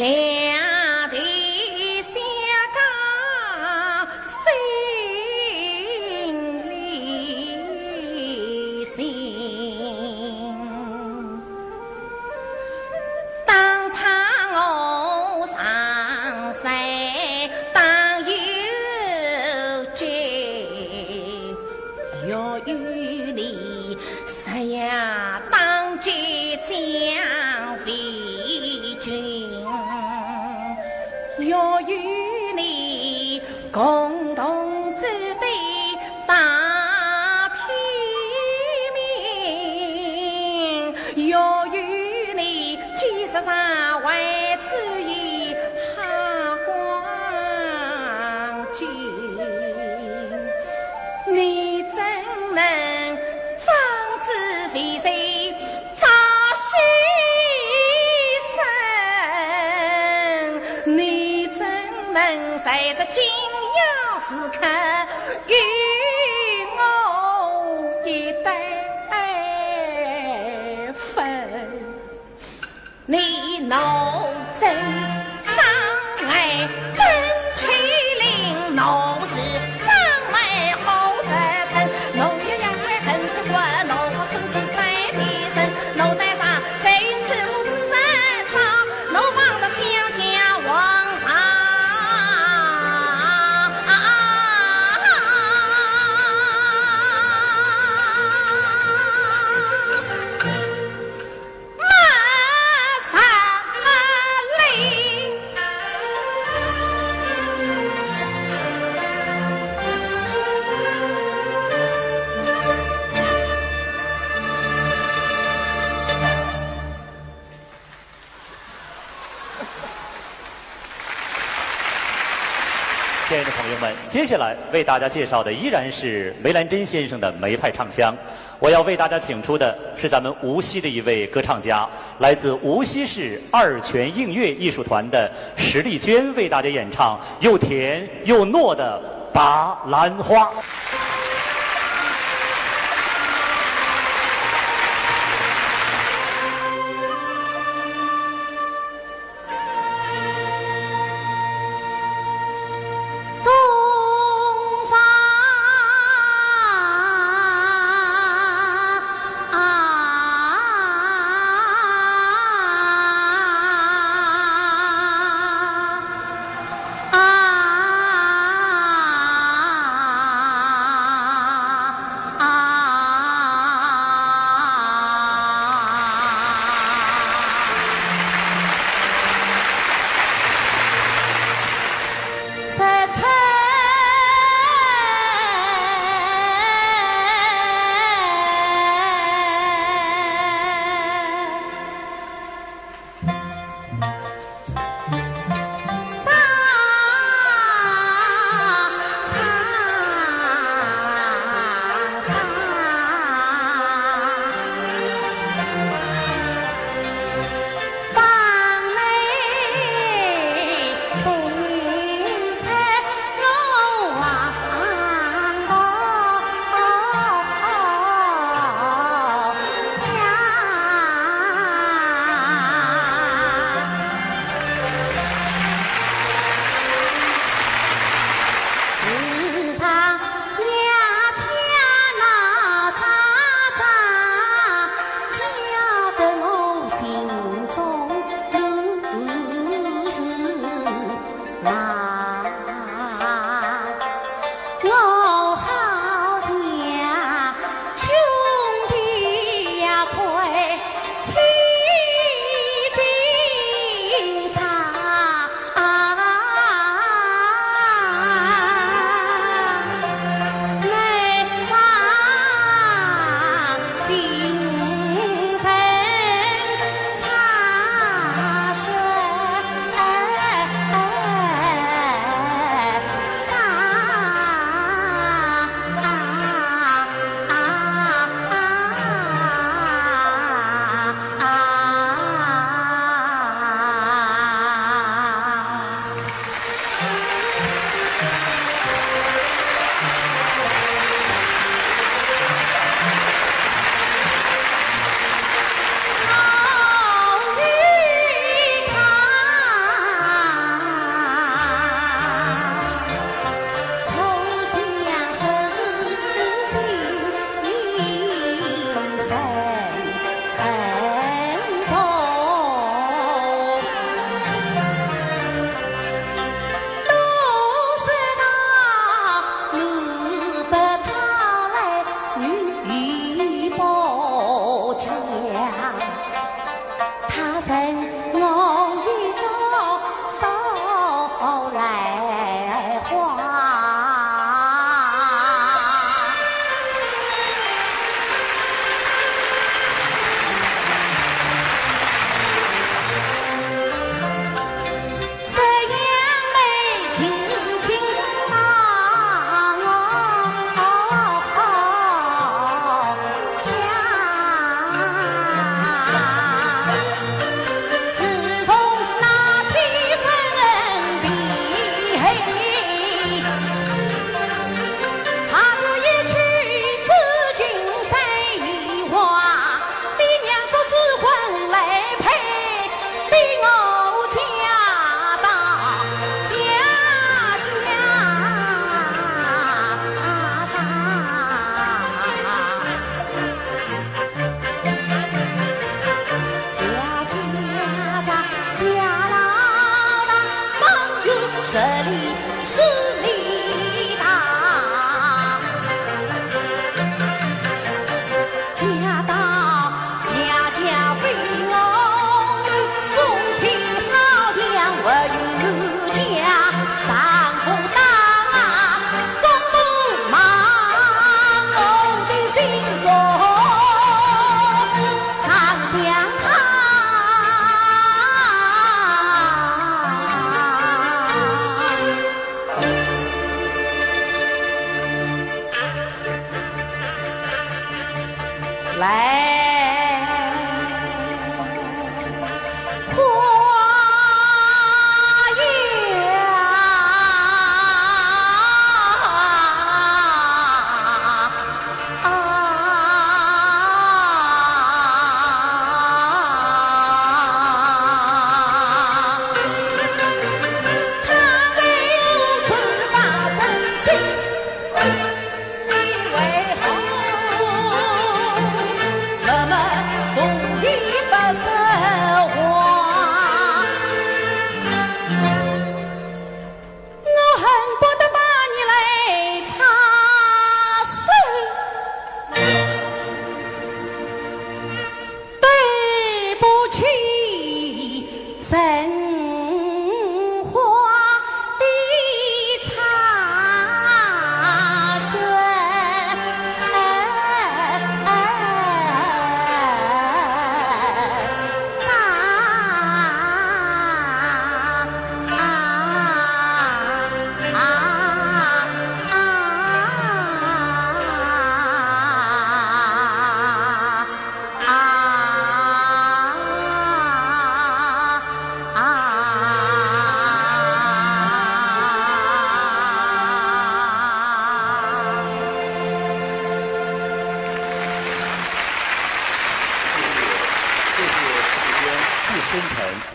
两地相隔心里心，当怕我上山当有罪，要与你实呀当即将为君，要与你共同走对大天命，要与你几十三位之意下光景，你怎能长子为谁扎须身？你怎能在这紧要时刻与我一对分？你脑真伤爱真气灵，脑是伤爱好舌疼，侬要养为恨之国，侬可春风百地生，侬带上谁吃我之人上，侬帮着将家往上。
亲爱的朋友们，接下来为大家介绍的依然是梅兰珍先生的梅派唱腔。我要为大家请出的是咱们无锡的一位歌唱家，来自无锡市二泉映月艺术团的石丽娟，为大家演唱又甜又糯的《拔兰花》。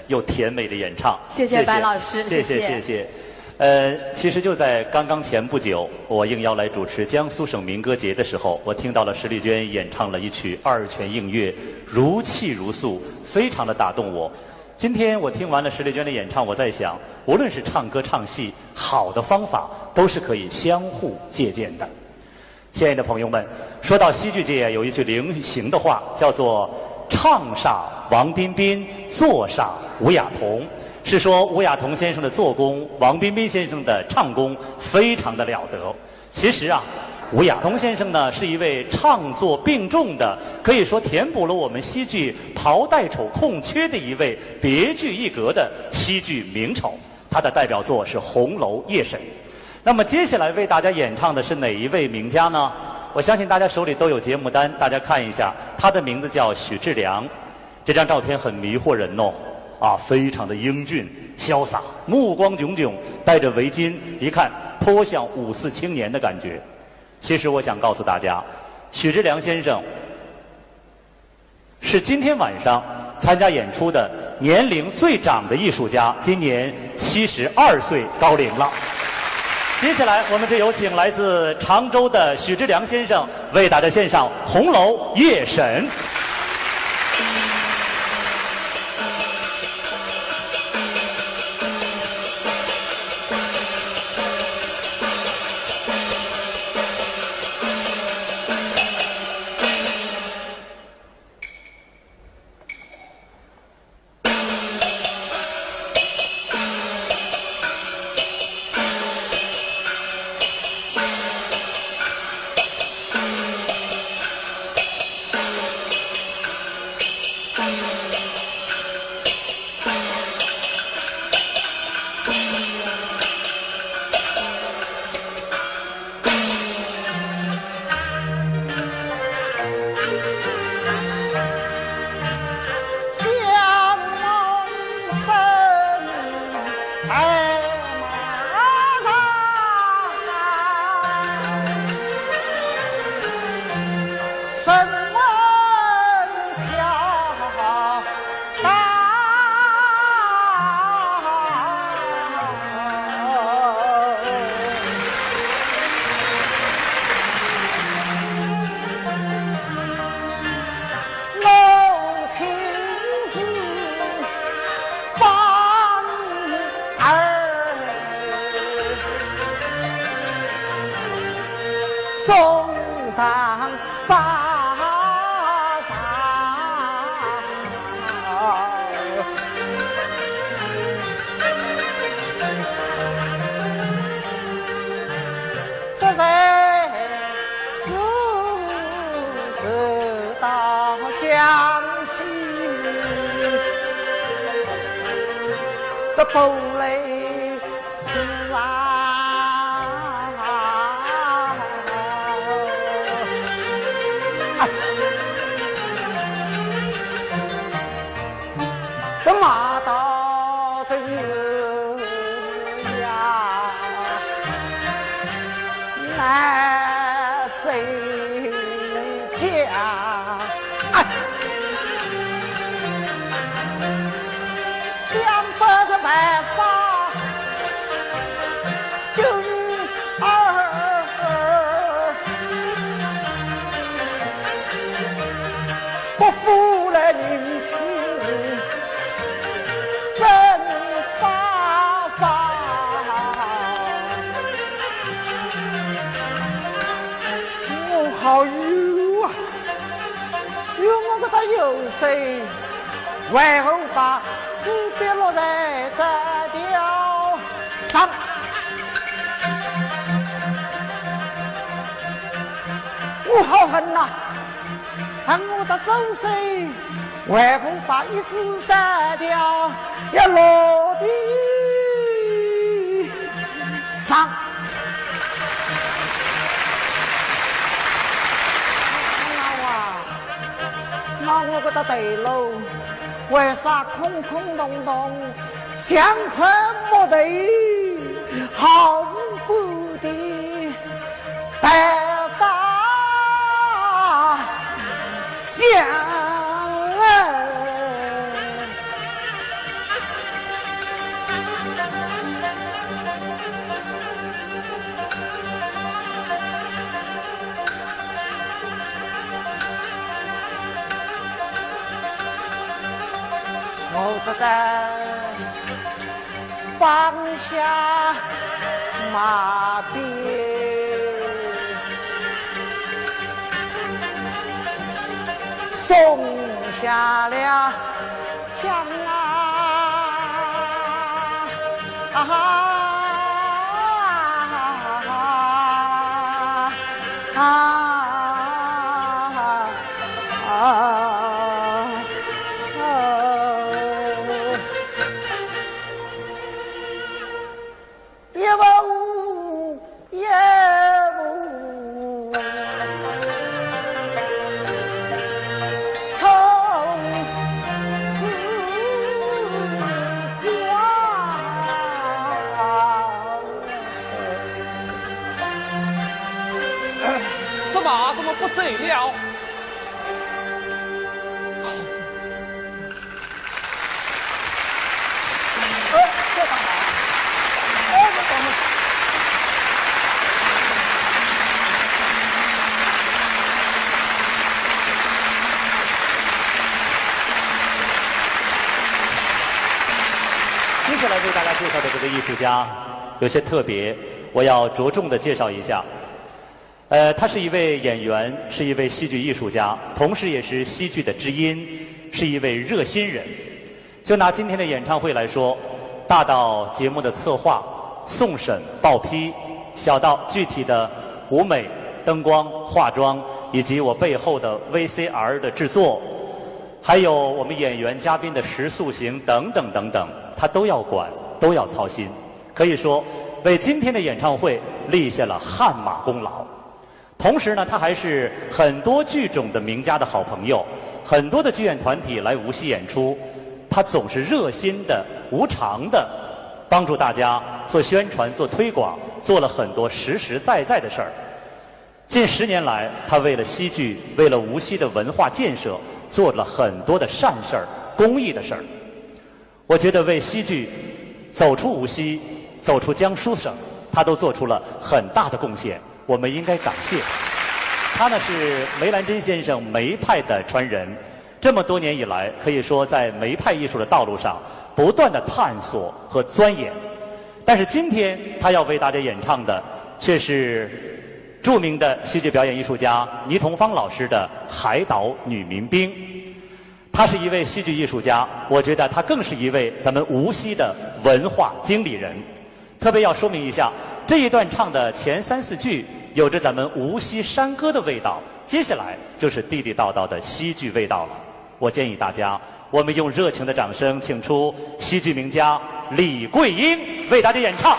又甜美的演唱，
谢谢白老师，
谢谢。其实就在刚刚前不久，我应邀来主持江苏省民歌节的时候，我听到了石丽娟演唱了一曲二泉映月，如泣如诉，非常的打动我。今天我听完了石丽娟的演唱，我在想，无论是唱歌唱戏，好的方法都是可以相互借鉴的。亲爱的朋友们，说到戏剧界有一句流行的话，叫做唱煞王彬彬，做煞吴亚彤，是说吴亚彤先生的做工，王彬彬先生的唱功非常的了得。其实啊，吴亚彤先生呢是一位唱作并重的，可以说填补了我们戏剧袍带丑空缺的一位别具一格的戏剧名丑。他的代表作是《红楼夜审》。那么接下来为大家演唱的是哪一位名家呢？我相信大家手里都有节目单，大家看一下，他的名字叫许志良。这张照片很迷惑人哦，非常的英俊潇洒，目光炯炯，戴着围巾，一看颇像54青年的感觉。其实我想告诉大家，许志良先生是今天晚上参加演出的年龄最长的艺术家，今年72岁高龄了。接下来我们就有请来自常州的许志良先生为大家献上《红楼夜审》。
儿这不类似啊！这马到这呀，难谁家？想不着办法，就是不负了人情，真发发。我好有啊，有我个他有谁？为何把自别落在这条上？我好恨呐、恨我的周岁，为何把一只三条要落地上？那我觉得对喽，为啥空空洞洞，相分莫对，毫无不的白发相我只得放下马鞭，松下了枪怎么不走了？这干嘛？这怎么？
接下来为大家介绍的这个艺术家有些特别，我要着重的介绍一下。他是一位演员，是一位戏剧艺术家，同时也是戏剧的知音，是一位热心人。就拿今天的演唱会来说，大到节目的策划、送审、报批，小到具体的舞美、灯光、化妆，以及我背后的 VCR 的制作，还有我们演员嘉宾的食宿行等等等等，他都要管，都要操心。可以说，为今天的演唱会立下了汗马功劳。同时呢，他还是很多剧种的名家的好朋友，很多的剧院团体来无锡演出，他总是热心的、无偿的帮助大家做宣传、做推广，做了很多实实在在的事儿。近10年来，他为了戏剧，为了无锡的文化建设，做了很多的善事儿、公益的事儿。我觉得为戏剧走出无锡、走出江苏省，他都做出了很大的贡献。我们应该感谢他呢，是梅兰珍先生梅派的传人。这么多年以来，可以说在梅派艺术的道路上不断的探索和钻研。但是今天他要为大家演唱的，却是著名的戏剧表演艺术家倪同芳老师的《海岛女民兵》。他是一位戏剧艺术家，我觉得他更是一位咱们无锡的文化经理人。特别要说明一下，这一段唱的前3、4句有着咱们无锡山歌的味道，接下来就是地地道道的戏剧味道了。我建议大家，我们用热情的掌声，请出戏剧名家李桂英为大家演唱。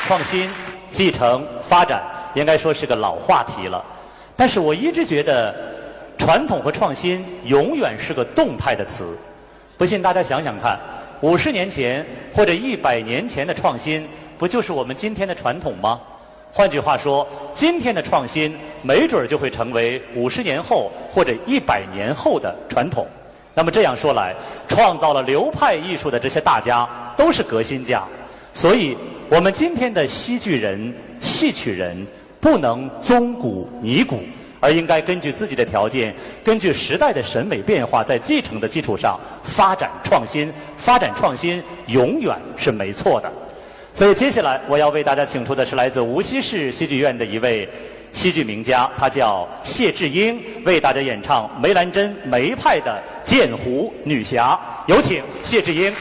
创新、继承、发展，应该说是个老话题了。但是我一直觉得，传统和创新永远是个动态的词。不信大家想想看，50年前或者100年前的创新，不就是我们今天的传统吗？换句话说，今天的创新没准就会成为50年后或者100年后的传统。那么这样说来，创造了流派艺术的这些大家都是革新家，所以我们今天的戏剧人、戏曲人不能宗古拟古，而应该根据自己的条件，根据时代的审美变化，在继承的基础上发展创新。发展创新永远是没错的。所以接下来我要为大家请出的是来自无锡市戏剧院的一位戏剧名家，他叫谢智英，为大家演唱梅兰珍梅派的《剑湖女侠》，有请谢智英。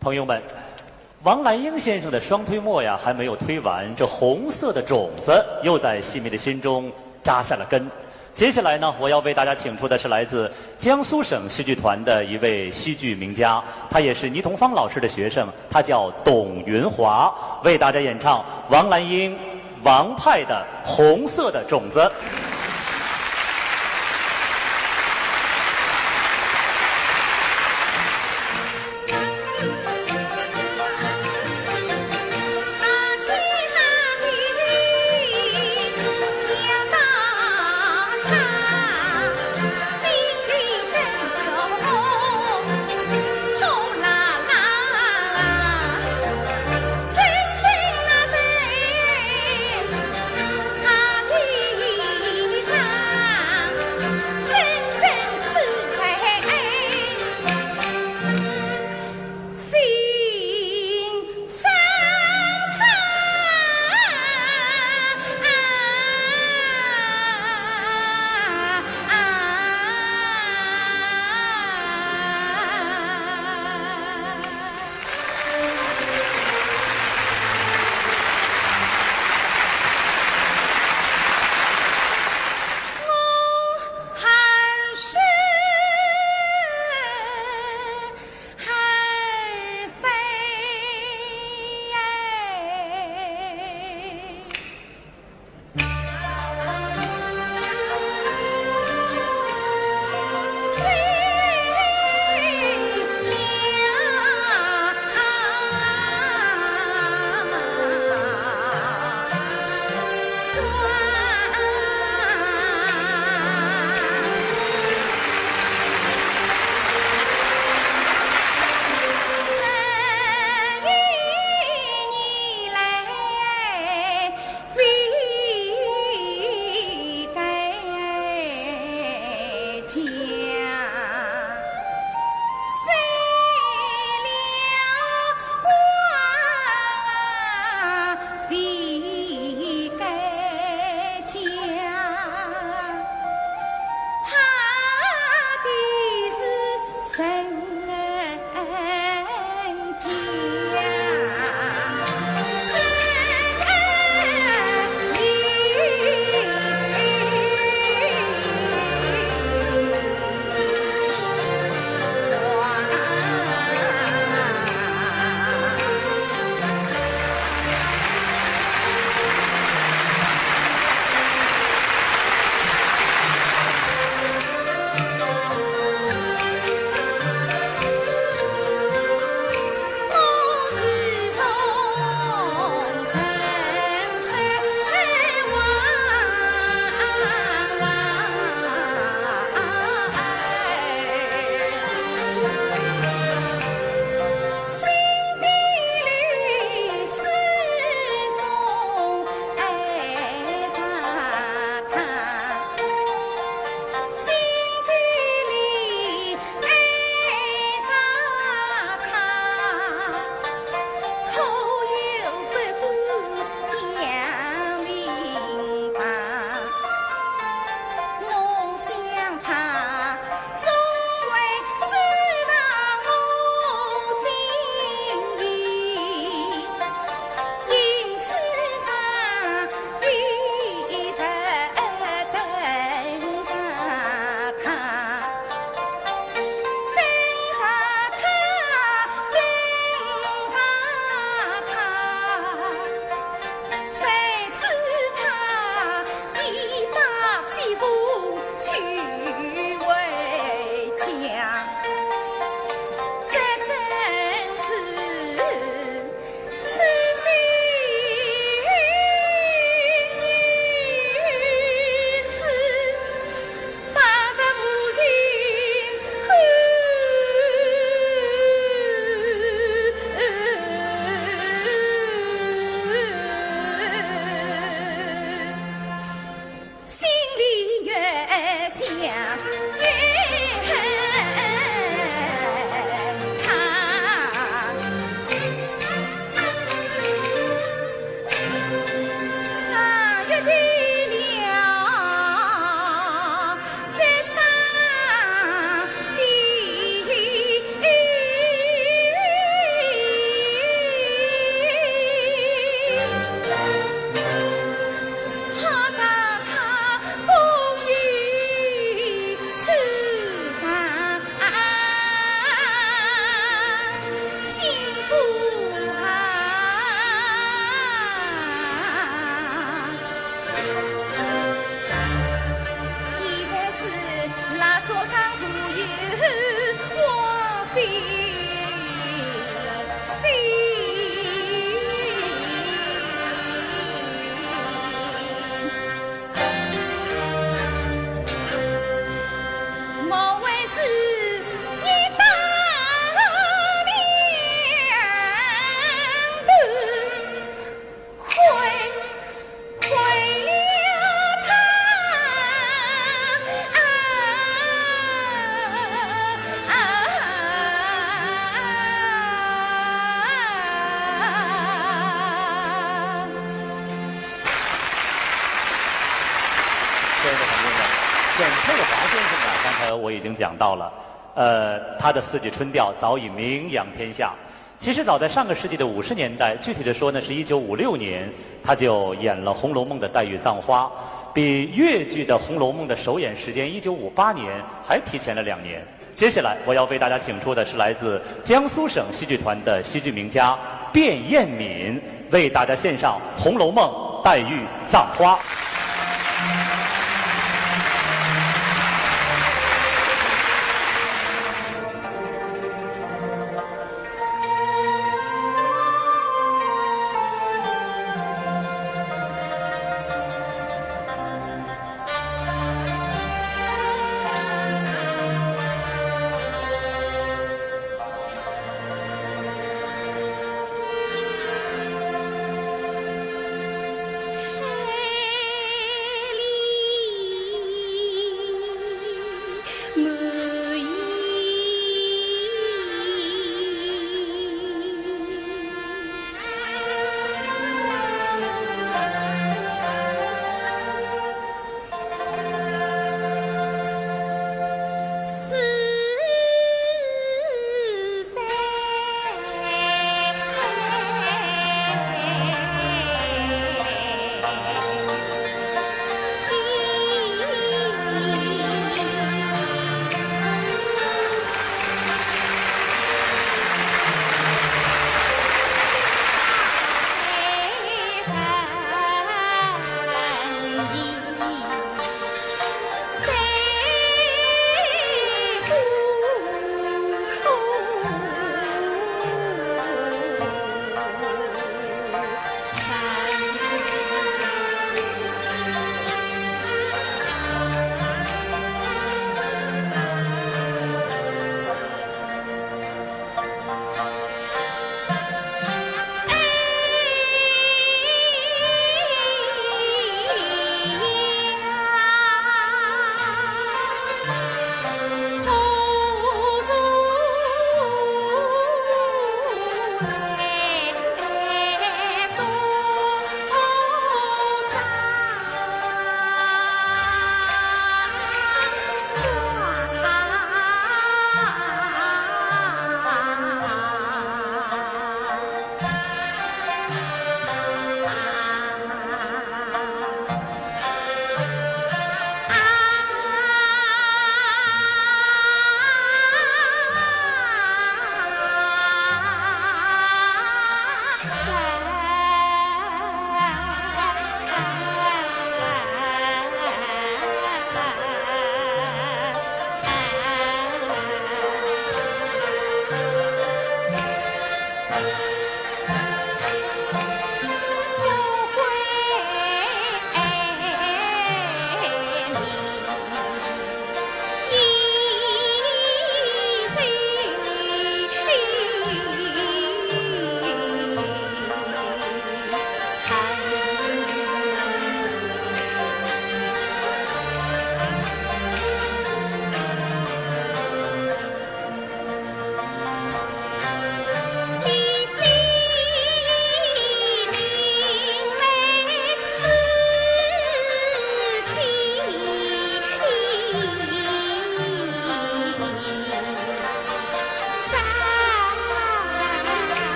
朋友们，王兰英先生的双推磨呀还没有推完，这红色的种子又在戏迷的心中扎下了根。接下来呢，我要为大家请出的是来自江苏省戏剧团的一位戏剧名家，他也是倪同芳老师的学生，他叫董云华，为大家演唱王兰英王派的《红色的种子》。华先生呢，刚才我已经讲到了，他的四季春调早已名扬天下。其实早在上个世纪的50年代，具体的说呢是1956年，他就演了《红楼梦》的黛玉葬花，比越剧的《红楼梦》的首演时间1958年还提前了2年。接下来我要为大家请出的是来自江苏省戏剧团的戏剧名家卞彦敏，为大家献上《红楼梦》黛玉葬花。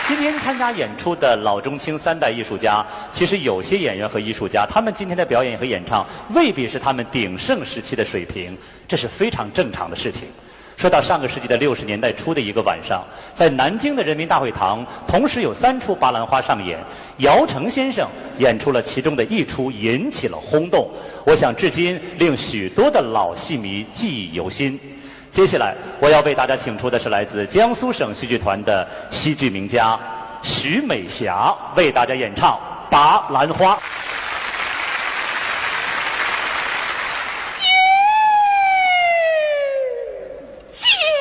今天参加演出的老中青三代艺术家，其实有些演员和艺术家，他们今天的表演和演唱未必是他们鼎盛时期的水平，这是非常正常的事情。说到上个世纪的60年代初的一个晚上，在南京的人民大会堂，同时有3出巴兰花上演，姚承先生演出了其中的一出，引起了轰动。我想至今令许多的老戏迷记忆犹新。接下来我要为大家请出的是来自江苏省戏剧团的戏剧名家徐美霞，为大家演唱《拔兰花》。
谁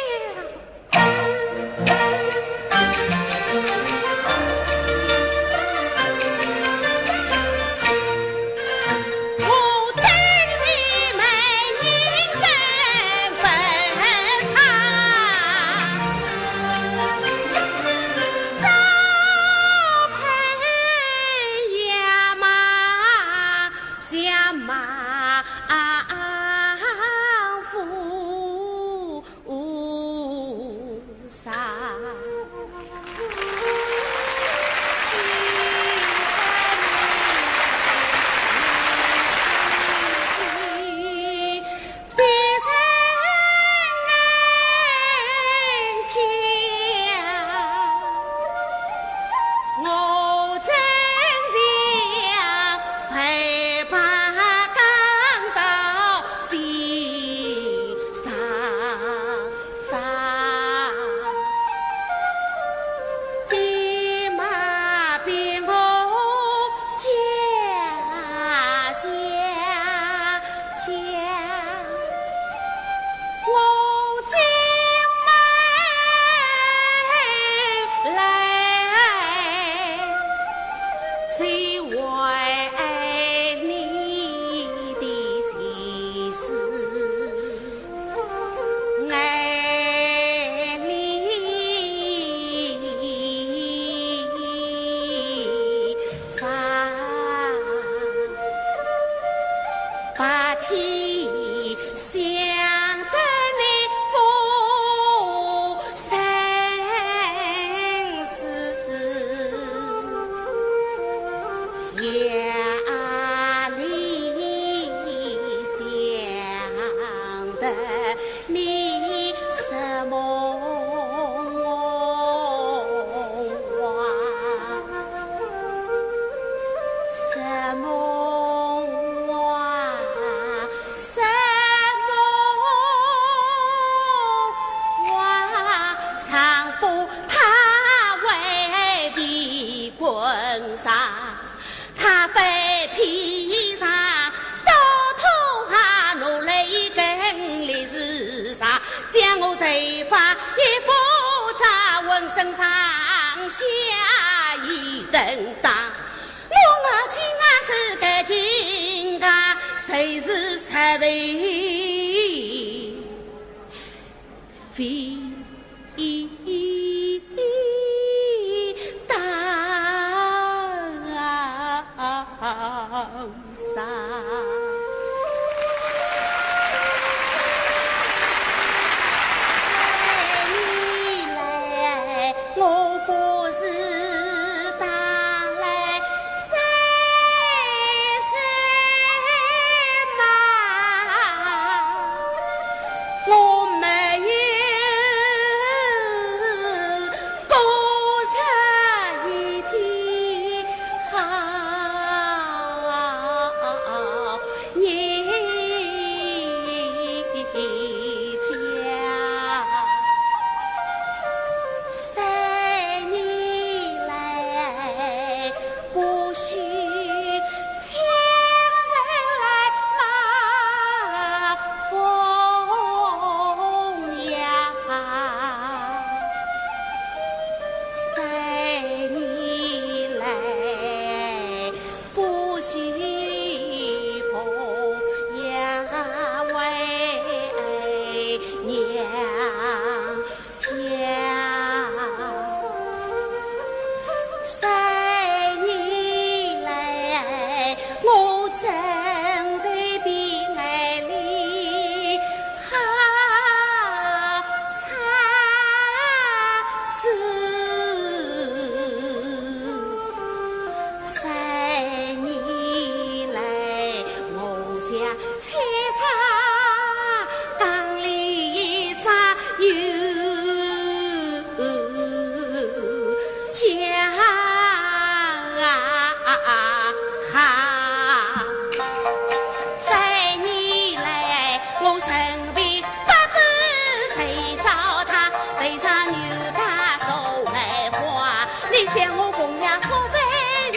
想我供养我本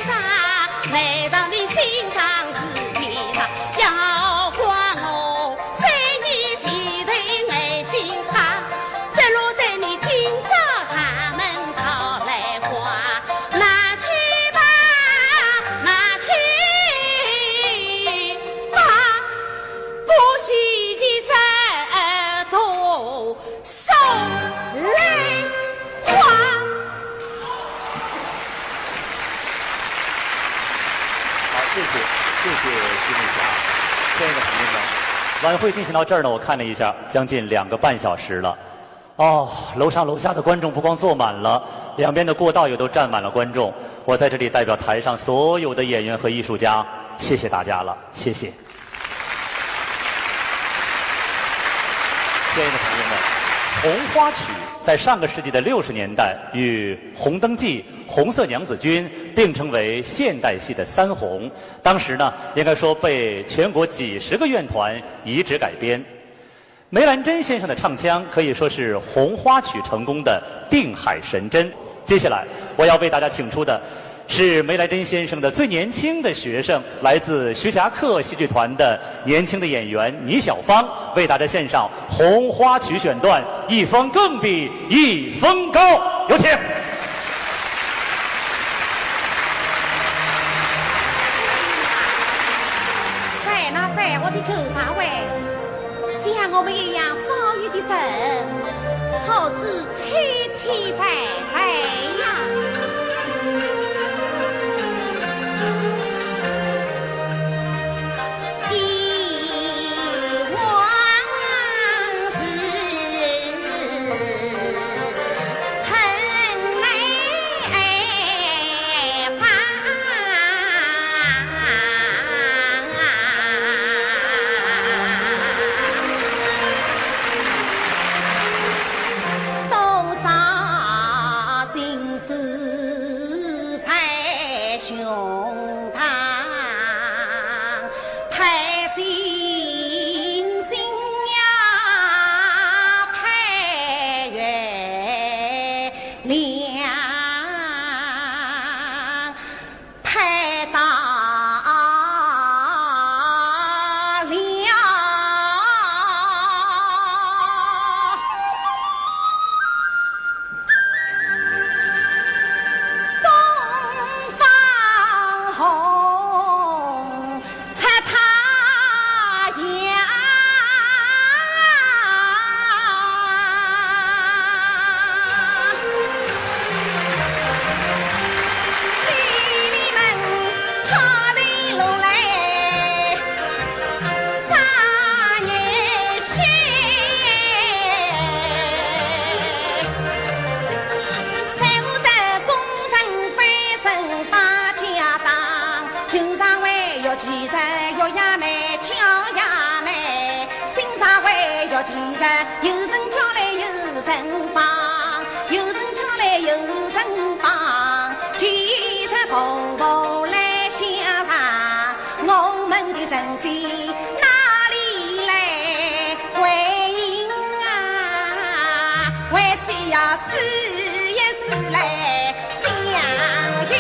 上，难道你心上是天上？要怪我3年前头眼睛瞎，只落得你今朝上门讨来花。拿去吧，拿去吧，不惜其再多送来花。
好，谢谢徐梦霞。亲爱的朋友们，晚会进行到这儿呢，我看了一下，将近2个半小时了。哦，楼上楼下的观众不光坐满了，两边的过道也都站满了观众。我在这里代表台上所有的演员和艺术家，谢谢大家了，谢谢。亲爱的朋友们，红花曲在上个世纪的60年代与《红灯记》《红色娘子军》并称为现代戏的3红。当时呢，应该说被全国几十个院团移植改编。梅兰珍先生的唱腔可以说是红花曲成功的定海神针。接下来我要为大家请出的是梅兰珍先生的最年轻的学生，来自徐霞客戏剧团的年轻的演员倪小芳，为大家献上红花曲选段《一峰更比一峰高》，有请。
在那在我的旧茶位，像我们一样遭遇的人，好似凄凄反反呀。忆往事，恨来发。多少心事在胸膛，盼星星呀，盼月亮，盼到东方红，出太阳。西里门跑的路来3年雪。在我的工人翻身把家当，旧上位要其实要呀妹叫呀妹，新上位要其实有人叫来有人帮，有人叫来有人帮，其实步步来相上，我们的人际哪里来回应啊？为谁要试一试来想一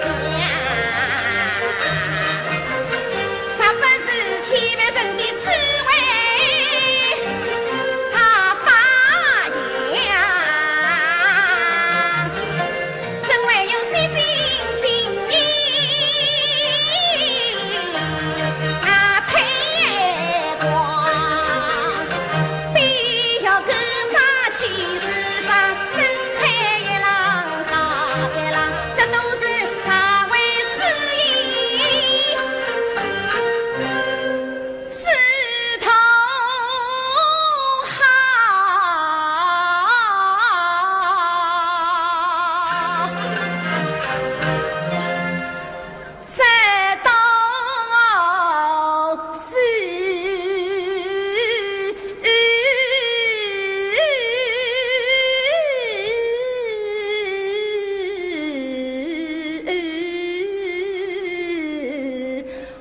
想？啥本是千百人的滋味，他发扬，真为有三斤金银啊推光，必要够把气势上身材一浪高一浪，这都是茶为之意，枝头好。这都是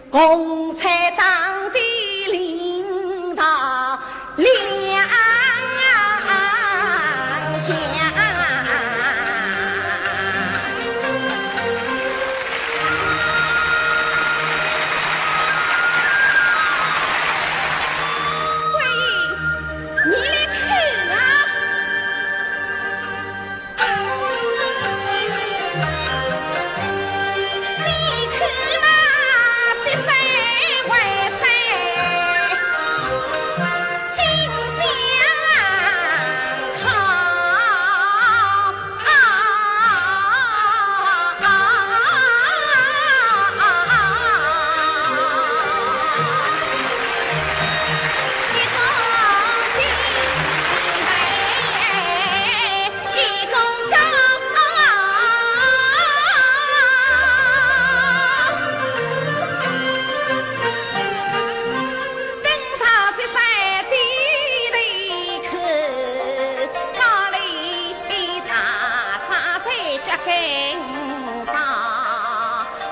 共产党的领导两强。上，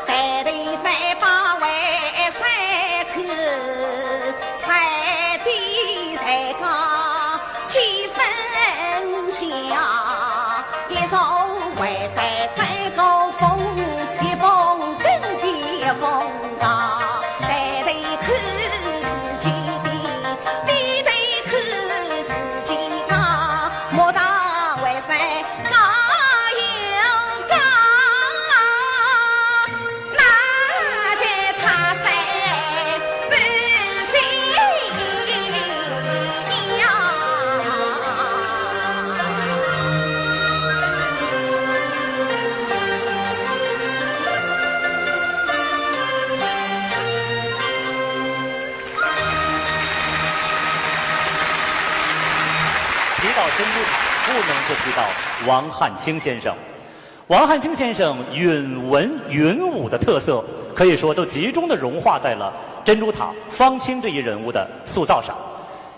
代代再把为三口，三弟三讲几分像，一手为三三个风，一风跟的风啊，代代口自己的，代代口自己啊，莫当为三讲有讲，那见他三不信呀。
提到珍珠塔，不能不提到王汉卿先生。王汉卿先生允文允武的特色，可以说都集中的融化在了珍珠塔方清这一人物的塑造上。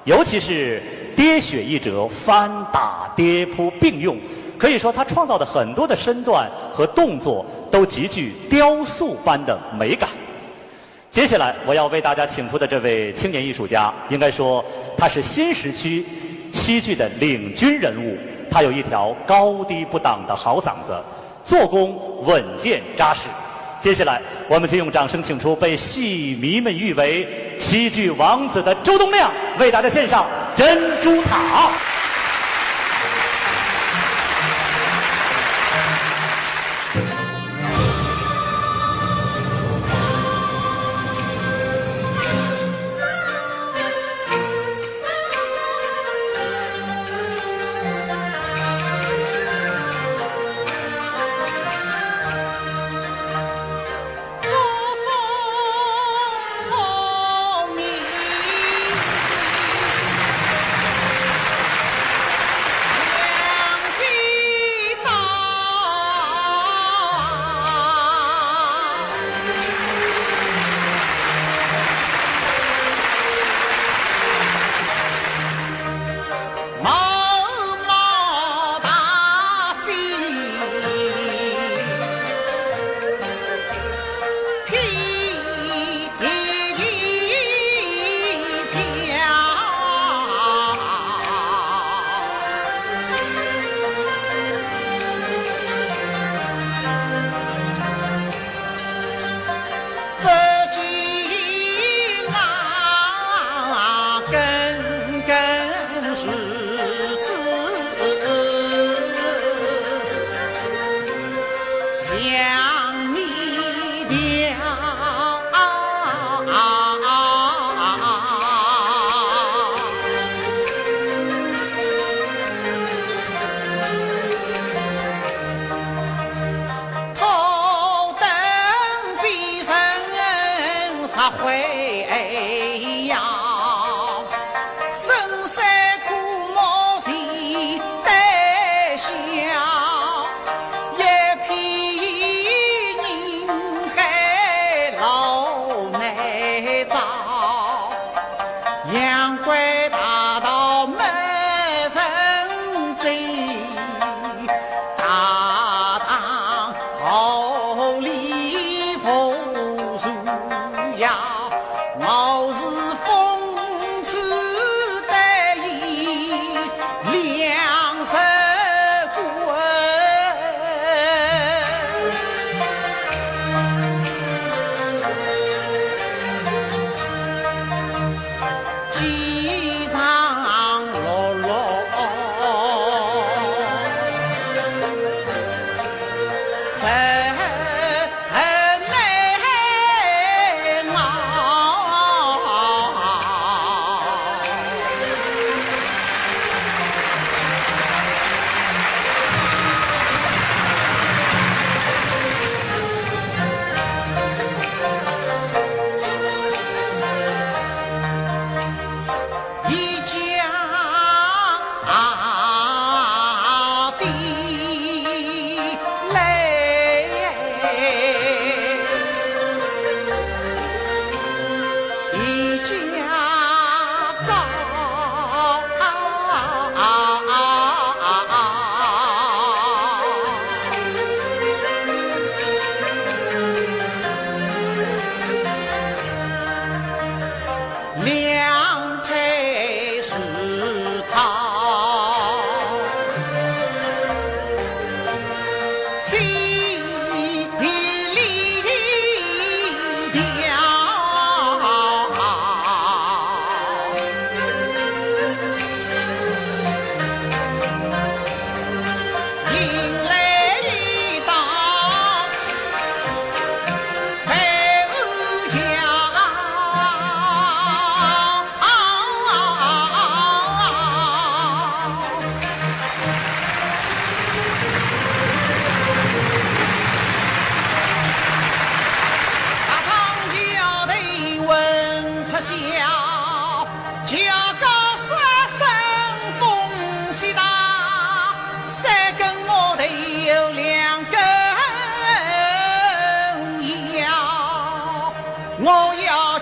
尤其是跌雪一折，翻打跌扑并用，可以说他创造的很多的身段和动作都极具雕塑般的美感。接下来我要为大家请出的这位青年艺术家，应该说他是新时期戏剧的领军人物，他有一条高低不挡的好嗓子，做工稳健扎实。接下来，我们就用掌声请出被戏迷们誉为戏剧王子的周东亮，为大家献上《珍珠塔》。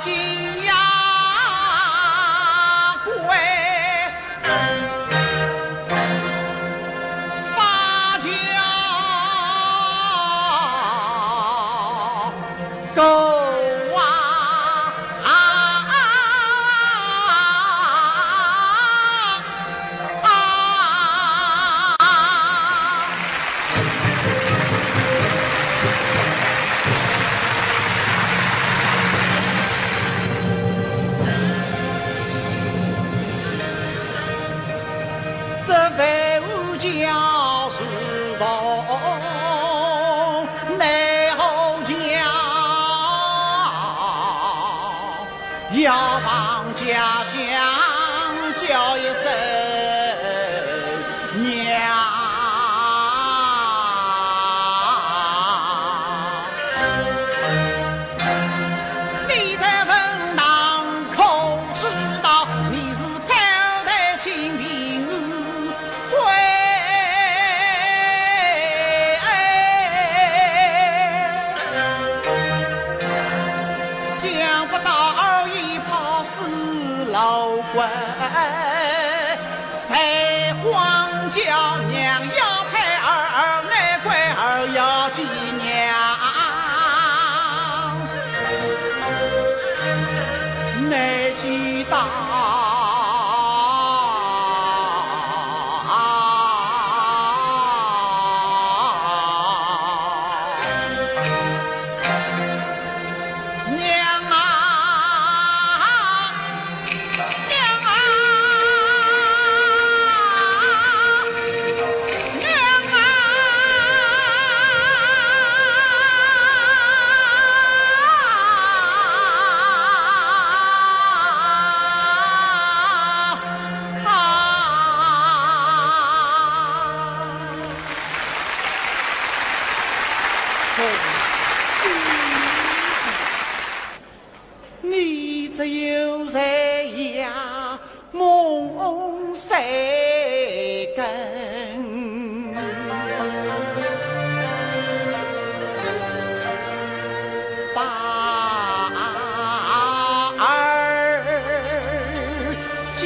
金呀贵，芭蕉狗啊这废物叫是动，内后叫要往家乡叫一声娘。你在分堂口知道你是飘在清平归，想不到一炮死老鬼，谁慌叫娘要配儿，那鬼儿要继娘。内知道娘啊娘啊娘啊你这有人呀，梦谁根？把儿叫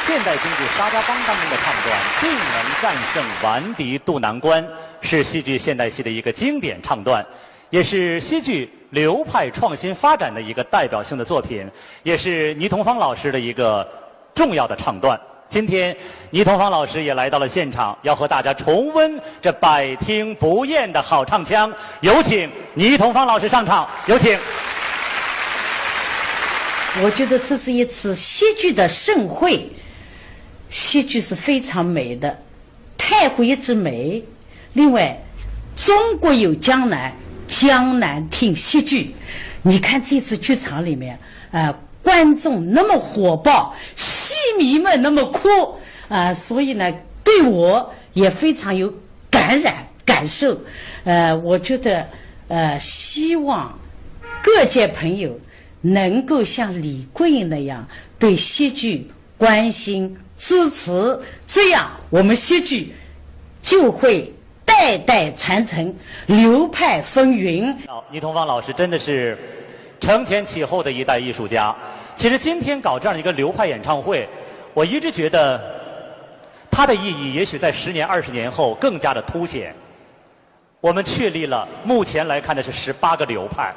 现代京剧《沙家浜》当中的唱段“定能战胜顽敌渡难关”是戏剧现代戏的一个经典唱段，也是戏剧流派创新发展的一个代表性的作品，也是倪同芳老师的一个重要的唱段。今天，倪同芳老师也来到了现场，要和大家重温这百听不厌的好唱腔。有请倪同芳老师上场，有请。
我觉得这是一次戏剧的盛会，戏剧是非常美的，太湖一直美。另外，中国有江南，江南听戏剧。你看这次剧场里面，观众那么火爆，戏迷们那么哭，所以呢，对我也非常有感受。我觉得，希望各界朋友能够像李桂英那样对戏剧关心支持，这样我们戏剧就会代代传承，流派风云。
倪同芳老师真的是承前启后的一代艺术家。其实今天搞这样一个流派演唱会，我一直觉得它的意义也许在10年、20年后更加的凸显。我们确立了目前来看的是18个流派，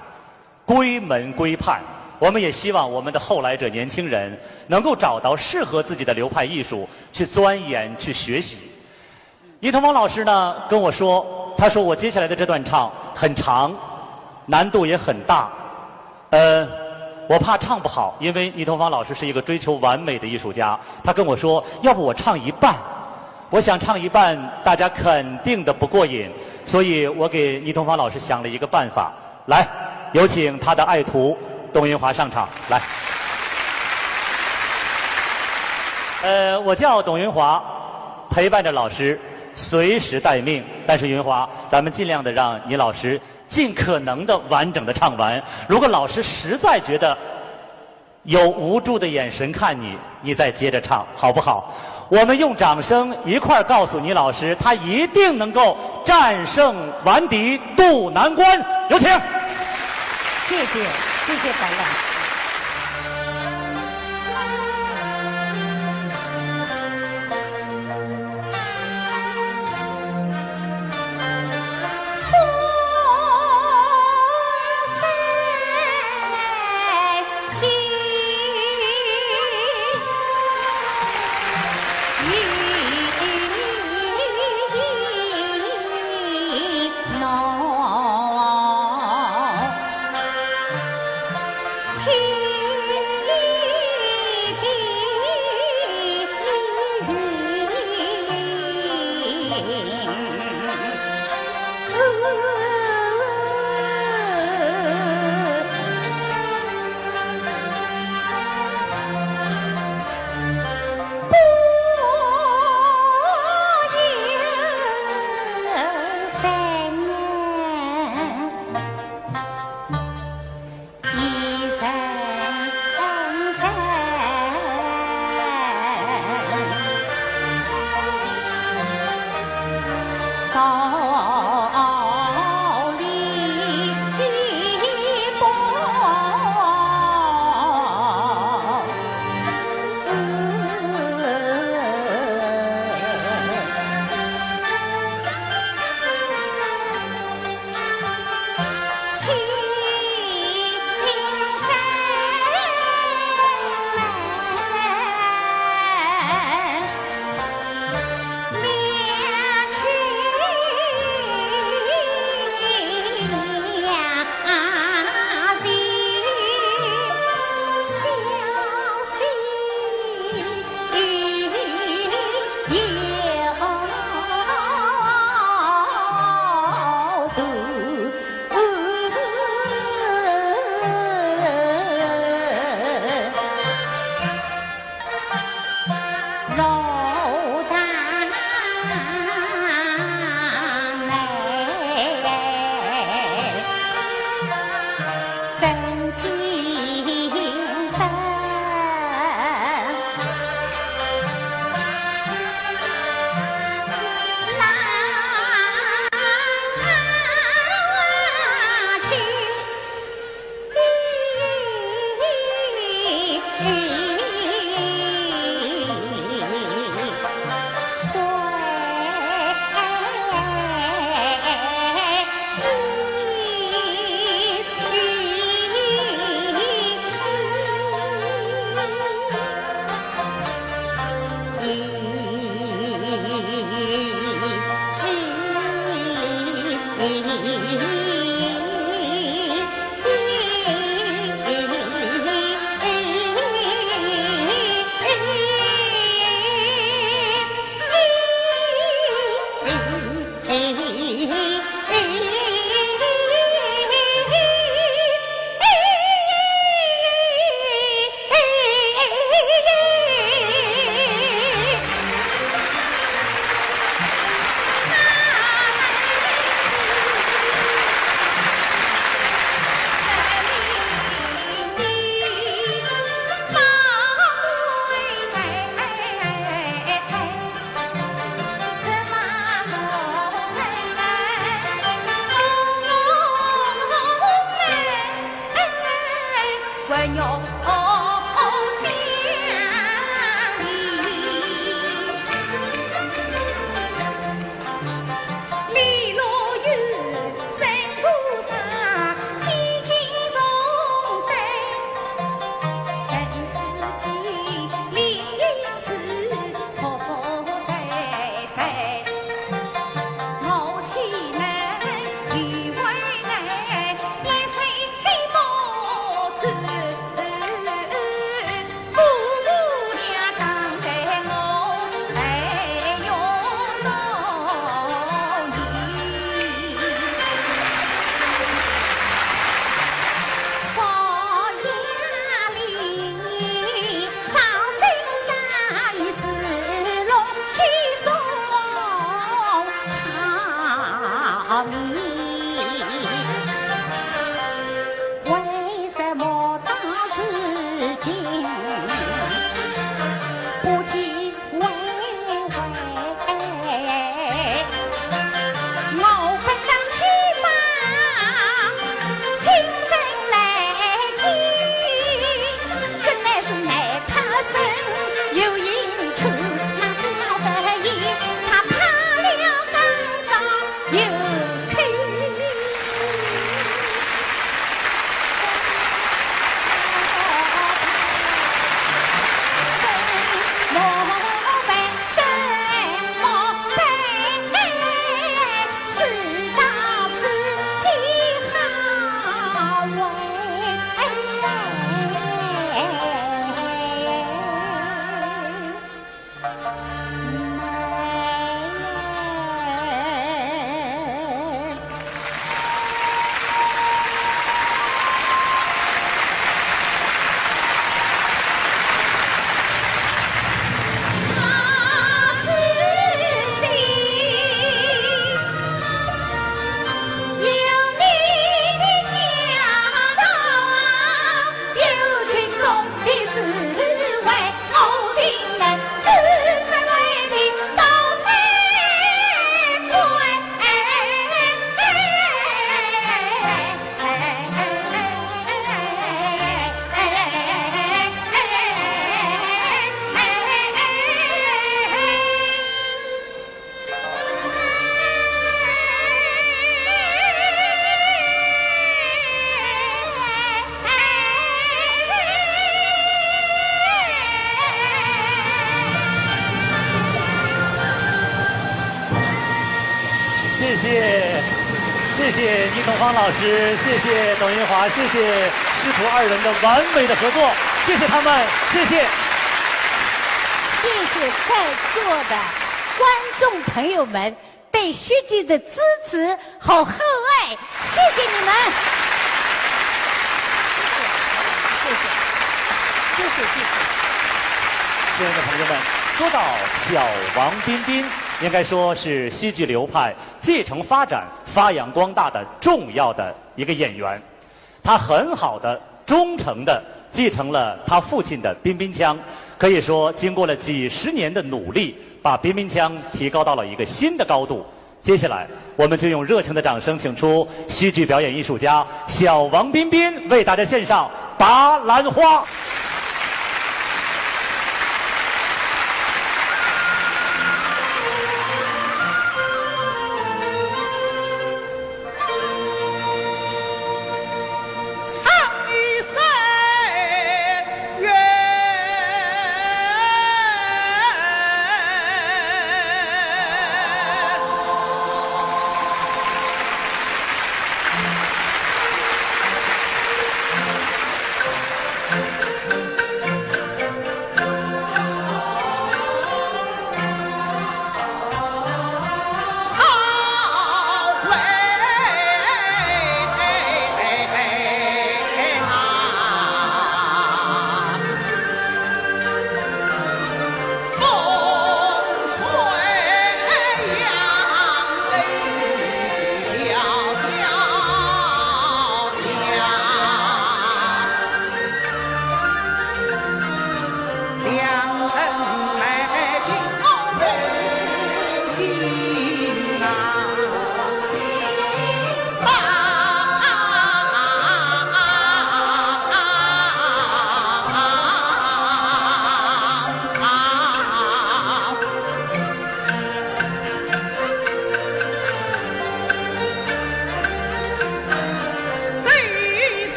归门归派。我们也希望我们的后来者年轻人能够找到适合自己的流派艺术，去钻研、去学习。倪同芳老师呢跟我说，他说我接下来的这段唱很长，难度也很大，我怕唱不好，因为倪同芳老师是一个追求完美的艺术家。他跟我说，要不我唱一半。我想唱一半，大家肯定的不过瘾，所以我给倪同芳老师想了一个办法。来，有请他的爱徒董云华上场。来，我叫董云华，陪伴着老师。随时待命。但是云华，咱们尽量的让倪老师尽可能的完整的唱完。如果老师实在觉得有无助的眼神看你，你再接着唱，好不好？我们用掌声一块儿告诉倪老师，他一定能够战胜顽敌，渡难关。有请。
谢谢，谢谢白兰。
谢谢倪同芳老师，谢谢董云华，谢谢师徒二人的完美的合作，谢谢他们，谢谢。
谢谢在座的观众朋友们对徐剧的支持和厚爱，谢谢你们。谢谢。
亲爱的朋友们，说到小王彬彬，应该说是戏剧流派继承发展、发扬光大的重要的一个演员。他很好的、忠诚的继承了他父亲的彬彬腔，可以说经过了几十年的努力，把彬彬腔提高到了一个新的高度。接下来，我们就用热情的掌声，请出戏剧表演艺术家小王彬彬为大家献上《拔兰花》。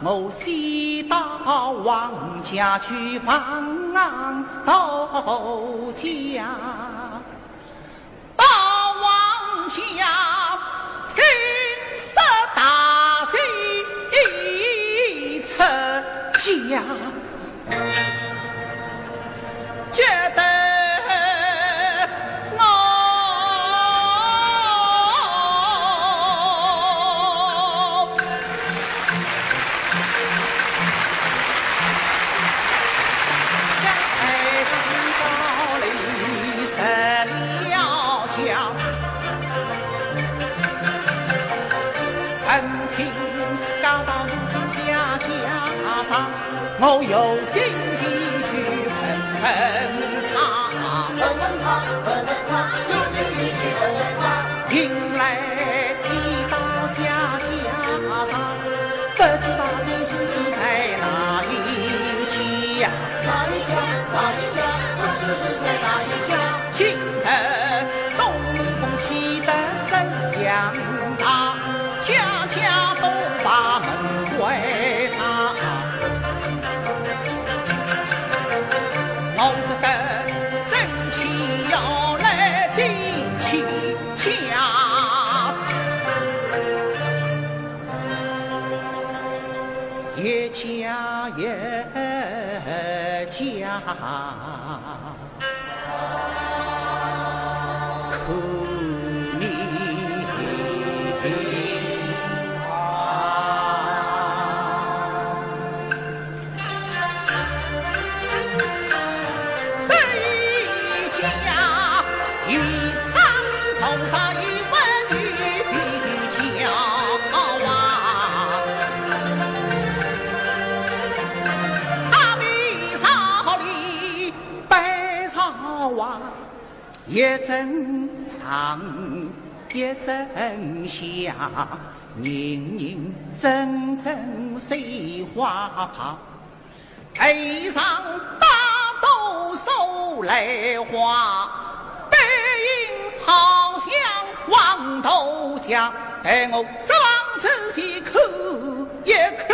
我西到王家去访豆家，到王家跟色大贼出家，觉得我有心情去问他，有心情去问他，迎来一道下家常，不知道这是在哪一家？哪一家？不知是在哪一家？清晨东风起得怎样大，家家都把门关上。我这个生气要来顶起家，越家越家，可怜上话，一阵上，一阵下，人人阵阵水花怕。背上大斗手来花，背影好像黄头下，待我这往仔细看一看。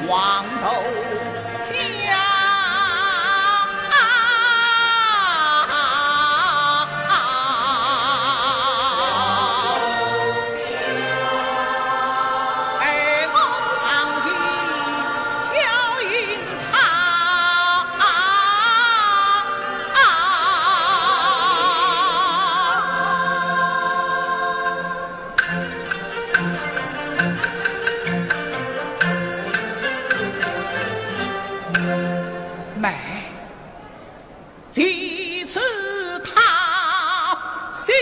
黄头家，哎，我上去叫引妹，第一次他心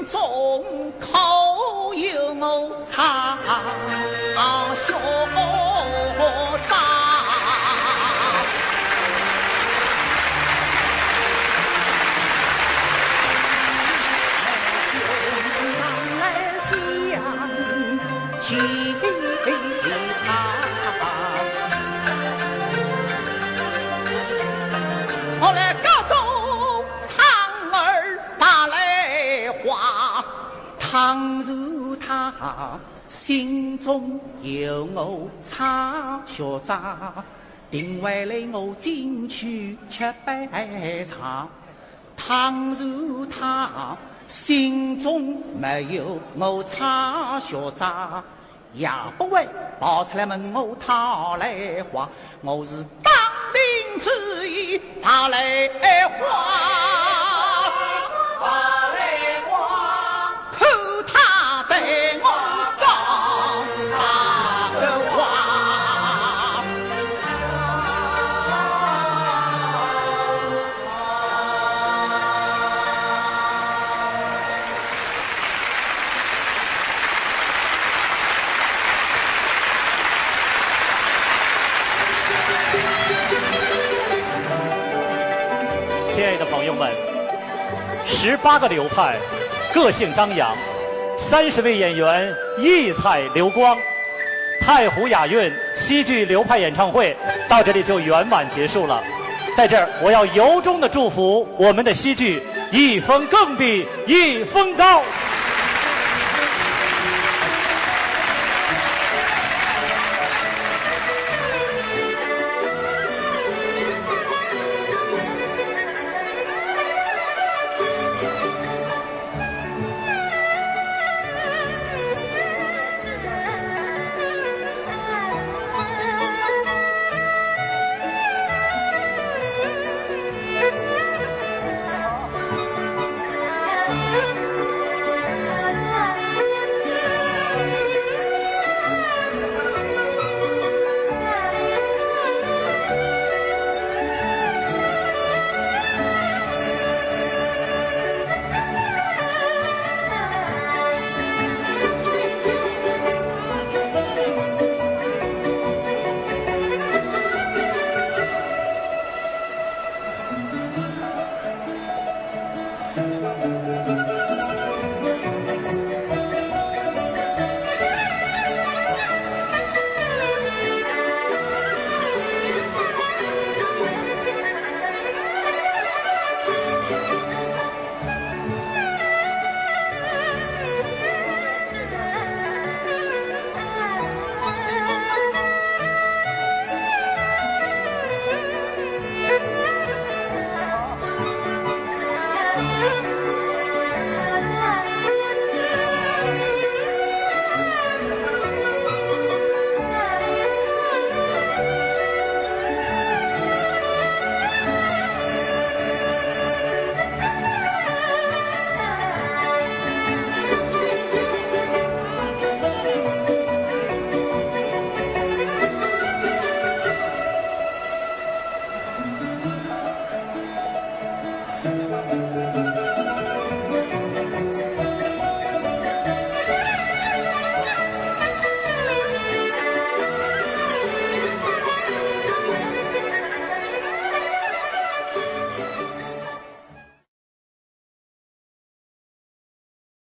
中口有我插小渣，胸来想起后来高头苍儿打来话，倘若他心中有我插小渣，定会来我进去吃杯茶。倘若他心中没有我插小渣，也不会跑出来问我讨来话。我是当兵之意讨来话，看他对我讲啥个话。
亲爱的朋友们，18个流派，个性张扬，30位演员异彩流光，太湖雅韵戏剧流派演唱会到这里就圆满结束了。在这儿，我要由衷的祝福我们的戏剧一峰更比一峰高。